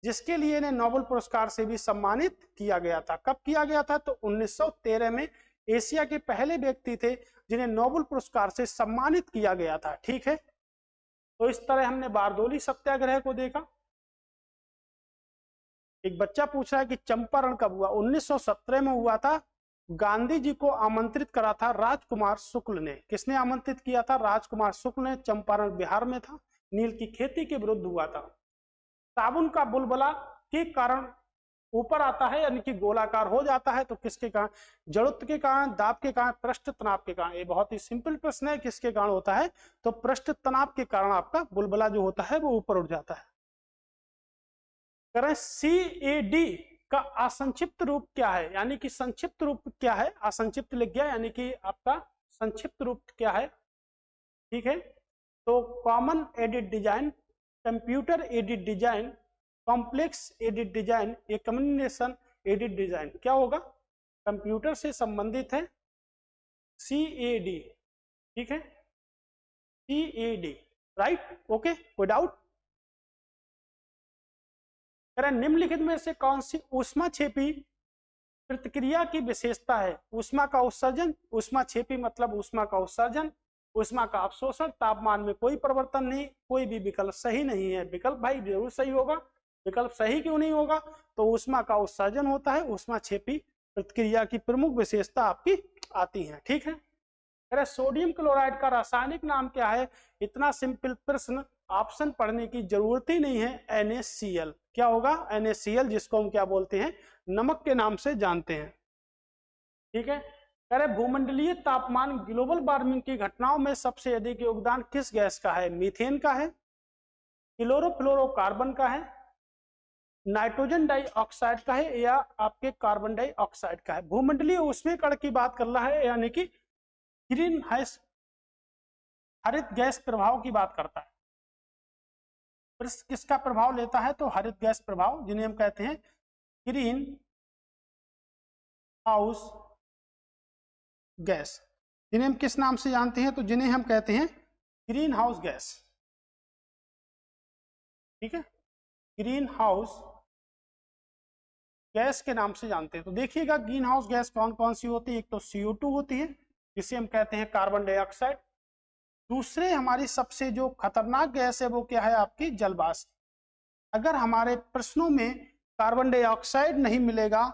जिसके लिए इन्हें नोबेल पुरस्कार से भी सम्मानित किया गया था। कब किया गया था? तो 1913 में एशिया के पहले व्यक्ति थे जिन्हें नोबेल पुरस्कार से सम्मानित किया गया था। ठीक है, तो इस तरह हमने बारदोली सत्याग्रह को देखा। एक बच्चा पूछ रहा है कि चंपारण कब हुआ? 1917 में हुआ था। गांधी जी को आमंत्रित करा था राजकुमार शुक्ल ने। किसने आमंत्रित किया था? राजकुमार शुक्ल ने। चंपारण बिहार में था, नील की खेती के विरुद्ध हुआ था। साबुन का बुलबुला के कारण ऊपर आता है, यानी कि गोलाकार हो जाता है, तो किसके कारण? जड़त्व के कारण, दाब के कारण, पृष्ठ तनाव के कारण। ये बहुत ही सिंपल प्रश्न है, किसके कारण होता है? तो पृष्ठ तनाव के कारण आपका बुलबुला जो होता है वो ऊपर उठ जाता है। करें CAD का असंक्षिप्त रूप क्या है? यानी कि संक्षिप्त रूप क्या है? असंक्षिप्त लिख गया, यानी कि आपका संक्षिप्त रूप क्या है? ठीक है, तो common edit design, computer edit design, complex edit design, ये कम्युनिकेशन एडिट डिजाइन क्या होगा? कंप्यूटर से संबंधित है, CAD। ठीक है, CAD, राइट, ओके, कोई डाउट? निम्नलिखित में से कौन सी ऊष्माक्षेपी प्रतिक्रिया की विशेषता है? ऊष्मा का उत्सर्जन, ऊष्माक्षेपी मतलब ऊष्मा का उत्सर्जन, ऊष्मा का अवशोषण, तापमान में कोई परिवर्तन नहीं। कोई भी विकल्प सही नहीं है। विकल्प भाई जरूर सही होगा, विकल्प सही क्यों नहीं होगा? तो ऊष्मा का उत्सर्जन होता है, ऊष्माक्षेपी प्रतिक्रिया की प्रमुख विशेषता आपकी आती है। ठीक है, अरे सोडियम क्लोराइड का रासायनिक नाम क्या है? इतना सिंपल प्रश्न, ऑप्शन पढ़ने की जरूरत ही नहीं है। NaCl। क्या होगा? NaCl, जिसको हम क्या बोलते हैं? नमक के नाम से जानते हैं। ठीक है, अरे भूमंडलीय तापमान ग्लोबल वार्मिंग की घटनाओं में सबसे अधिक योगदान किस गैस का है? मीथेन का है, क्लोरोफ्लोरोकार्बन का है, नाइट्रोजन डाइऑक्साइड का है, या आपके कार्बन डाइऑक्साइड का है? भूमंडलीय ऊष्मीय कण की बात कर रहा है, यानी कि ग्रीन हाउस हरित गैस प्रभाव की बात करता है। किसका प्रभाव लेता है? तो हरित गैस प्रभाव, जिन्हें हम कहते हैं ग्रीन हाउस गैस। जिन्हें हम किस नाम से जानते हैं? तो जिन्हें हम कहते हैं ग्रीन हाउस गैस। ठीक है, ग्रीन हाउस गैस के नाम से जानते हैं। तो देखिएगा ग्रीन हाउस गैस कौन कौन सी होती है। एक तो CO2 होती है, जिसे हम कहते हैं कार्बन डाइऑक्साइड। दूसरे हमारी सबसे जो खतरनाक गैस है वो क्या है? आपकी जलवाष्प। अगर हमारे प्रश्नों में कार्बन डाइऑक्साइड नहीं मिलेगा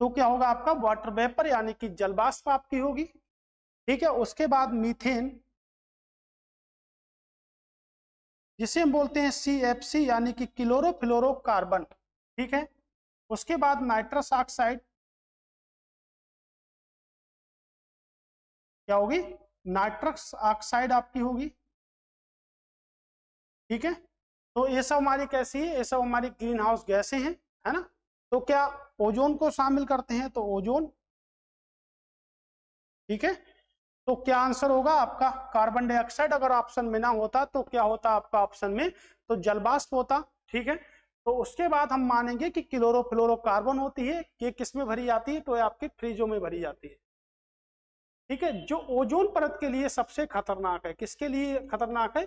तो क्या होगा? आपका वाटर वेपर यानी कि जलवाष्प आपकी होगी। ठीक है, उसके बाद मीथेन, जिसे हम बोलते हैं CFC यानी कि क्लोरोफ्लोरोकार्बन। ठीक है, उसके बाद नाइट्रस ऑक्साइड क्या होगी? नाइट्रस ऑक्साइड आपकी होगी। ठीक है, तो ये सब हमारी कैसी है? ये सब हमारी ग्रीन हाउस गैसें हैं, है ना। तो क्या ओजोन को शामिल करते हैं? तो ओजोन। ठीक है, तो क्या आंसर होगा आपका? Carbon dioxide. अगर ऑप्शन में ना होता तो क्या होता आपका ऑप्शन में? तो जलवाष्प होता। ठीक है, तो उसके बाद हम मानेंगे कि क्लोरोफ्लोरोकार्बन होती है। ये किस में भरी जाती है? तो आपकी फ्रीजों में भरी जाती है। ठीक है, जो ओजोन परत के लिए सबसे खतरनाक है। किसके लिए खतरनाक है?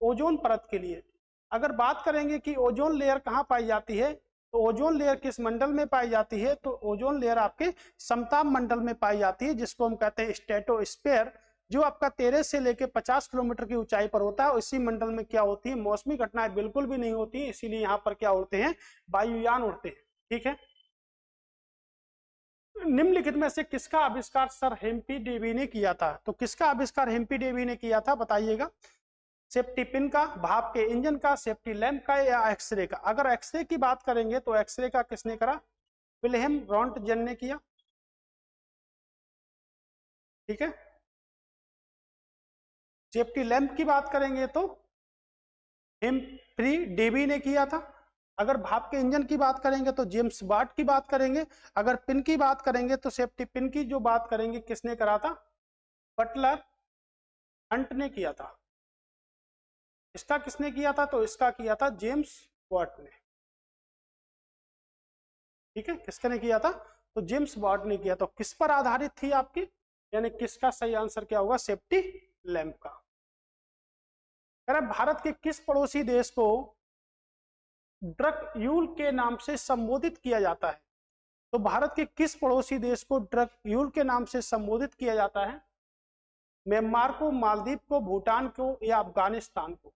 ओजोन परत के लिए। अगर बात करेंगे कि ओजोन लेयर कहाँ पाई जाती है, तो ओजोन लेयर किस मंडल में पाई जाती है? तो ओजोन लेयर आपके समताप मंडल में पाई जाती है, जिसको हम कहते हैं स्ट्रेटोस्फीयर, जो आपका 13 से लेकर 50 किलोमीटर की ऊंचाई पर होता है। इसी मंडल में क्या होती है? मौसमी घटनाएं बिल्कुल भी नहीं होती, इसीलिए यहाँ पर क्या उड़ते हैं? वायुयान उड़ते हैं। ठीक है, निम्नलिखित में से किसका आविष्कार सर हेम्पी डेवी ने किया था? तो किसका आविष्कार हेम्पी डेवी ने किया था? बताइएगा। सेफ्टी पिन का, भाप के इंजन का, सेफ्टी लैंप का, या एक्सरे का? अगर एक्सरे की बात करेंगे तो एक्सरे का किसने करा? विल्हेम रॉन्टजन ने किया। ठीक है, सेफ्टी लैंप की बात करेंगे तो हेम्फ्री डेवी ने किया था। अगर भाप के इंजन की बात करेंगे तो जेम्स वाट की बात करेंगे। अगर पिन की बात करेंगे तो सेफ्टी पिन की जो बात करेंगे किसने करा था? बटलर हंट ने किया था। इसका किसने किया था? तो इसका किया था जेम्स वाट ने। ठीक है, किसने ने किया था? तो जेम्स वाट ने किया। तो किस पर आधारित थी आपकी, यानी किसका सही आंसर क्या होगा? सेफ्टी लैंप का। भारत के किस पड़ोसी देश को ड्रकयूल के नाम से संबोधित किया जाता है? तो भारत के किस पड़ोसी देश को ड्रकयूल के नाम से संबोधित किया जाता है? म्यांमार को, मालदीव को, भूटान को, या अफगानिस्तान को?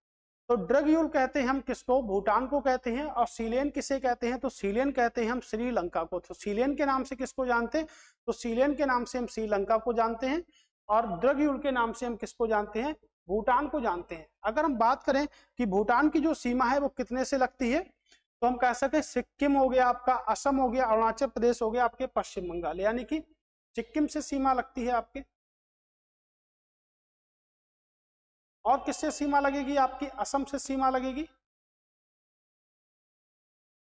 तो ड्रगयूल कहते हैं हम किसको? भूटान को कहते हैं। और सीलेन किसे कहते हैं? तो सीलेन कहते हैं हम श्रीलंका को। तो सीलेन के नाम से किसको जानते हैं? तो सीलेन के नाम से हम श्रीलंका को जानते हैं। और ड्रगयूल के नाम से हम किसको जानते हैं? भूटान को जानते हैं। अगर हम बात करें कि भूटान की जो सीमा है वो कितने से लगती है, तो हम कह सकते हैं सिक्किम हो गया आपका, असम हो गया, अरुणाचल प्रदेश हो गया, आपके पश्चिम बंगाल, यानी कि सिक्किम से सीमा लगती है आपके। और किससे सीमा लगेगी आपकी? असम से सीमा लगेगी,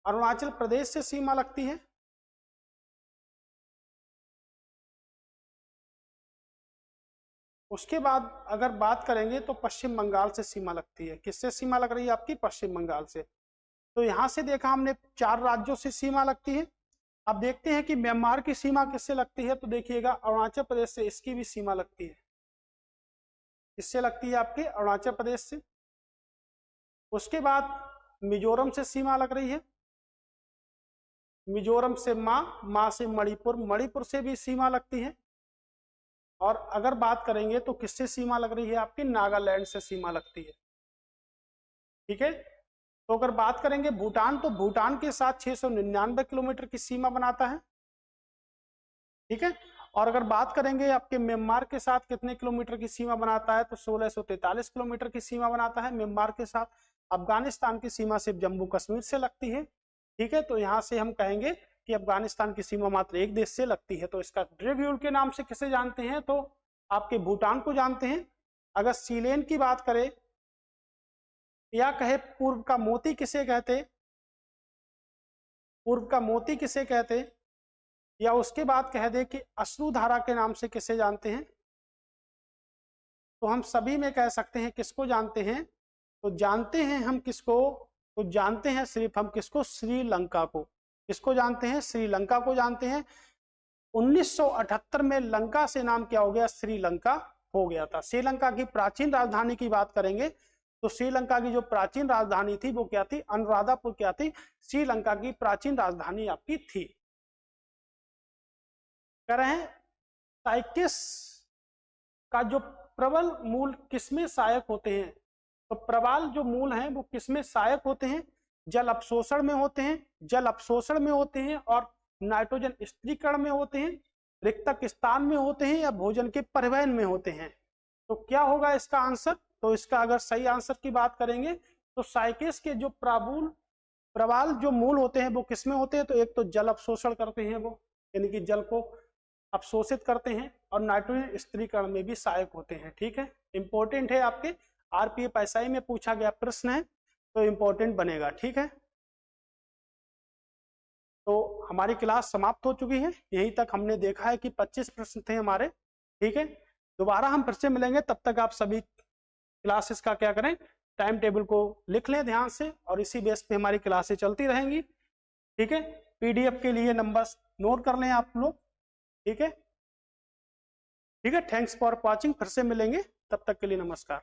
अरुणाचल प्रदेश से सीमा लगती है, उसके बाद अगर बात करेंगे तो पश्चिम बंगाल से सीमा लगती है। किससे सीमा लग रही है आपकी? पश्चिम बंगाल से। तो यहां से देखा हमने 4 राज्यों से सीमा लगती है। अब देखते हैं कि म्यांमार की सीमा किससे लगती है। तो देखिएगा अरुणाचल प्रदेश से इसकी भी सीमा लगती है। किससे लगती है आपके? अरुणाचल प्रदेश से। उसके बाद मिजोरम से सीमा लग रही है, मिजोरम से माँ से मणिपुर, मणिपुर से भी सीमा लगती है। और अगर बात करेंगे तो किससे सीमा लग रही है आपकी? नागालैंड से सीमा लगती है। ठीक है, तो अगर बात करेंगे भूटान, तो भूटान के साथ 699 किलोमीटर की सीमा बनाता है। ठीक है, और अगर बात करेंगे आपके म्यांमार के साथ कितने किलोमीटर की सीमा बनाता है, तो 1643 किलोमीटर की सीमा बनाता है म्यांमार के साथ। अफगानिस्तान की सीमा सिर्फ जम्मू कश्मीर से लगती है। ठीक है, तो यहां से हम कहेंगे कि अफगानिस्तान की सीमा मात्र एक देश से लगती है। तो इसका ड्रगयूल के नाम से किसे जानते हैं? तो आपके भूटान को जानते हैं। अगर सीलेन की बात करें या कहे पूर्व का मोती किसे कहते, पूर्व का मोती किसे कहते, या उसके बाद कह दे कि अश्रुधारा के नाम से किसे जानते हैं? तो हम सभी में कह सकते हैं किसको जानते हैं, तो जानते हैं हम किसको, तो जानते हैं सिर्फ हम किसको, श्रीलंका को। किसको जानते हैं, श्रीलंका को जानते हैं। 1978 में लंका से नाम क्या हो गया, श्रीलंका हो गया था। श्रीलंका की प्राचीन राजधानी की बात करेंगे तो श्रीलंका की जो प्राचीन राजधानी थी वो क्या थी, अनुराधापुर क्या थी, श्रीलंका की प्राचीन राजधानी आपकी थी। कह रहे हैं साइकिस का जो प्रबल मूल किसमें सहायक होते हैं, तो प्रबल जो मूल हैं वो किसमें सहायक होते हैं, जल अपशोषण में होते हैं, जल अपशोषण में होते हैं, और नाइट्रोजन स्थिरीकरण में होते हैं, रिक्तक स्थान में होते हैं, या भोजन के परिवहन में होते हैं। तो क्या होगा इसका आंसर, तो इसका अगर सही आंसर की बात करेंगे तो साइकिस के जो प्रबल जो मूल होते हैं वो किसमें होते हैं, तो एक तो जल अपशोषण करते हैं वो, यानी कि जल को अवशोषित करते हैं, और नाइट्रोजन स्थिरीकरण में भी सहायक होते हैं। ठीक है, इंपॉर्टेंट है, आपके आरपीएफ एसआई में पूछा गया प्रश्न है तो इंपॉर्टेंट बनेगा। ठीक है, तो हमारी क्लास समाप्त हो चुकी है। यहीं तक हमने देखा है कि 25 प्रश्न थे हमारे। ठीक है, दोबारा हम फिर से मिलेंगे, तब तक आप सभी क्लासेस का क्या करें, टाइम टेबल को लिख लें ध्यान से, और इसी बेस पे हमारी क्लासेस चलती रहेंगी। ठीक है, पीडीएफ के लिए नंबर्स नोट कर लें आप लोग। ठीक है, ठीक है, थैंक्स फॉर वॉचिंग, फिर से मिलेंगे, तब तक के लिए नमस्कार।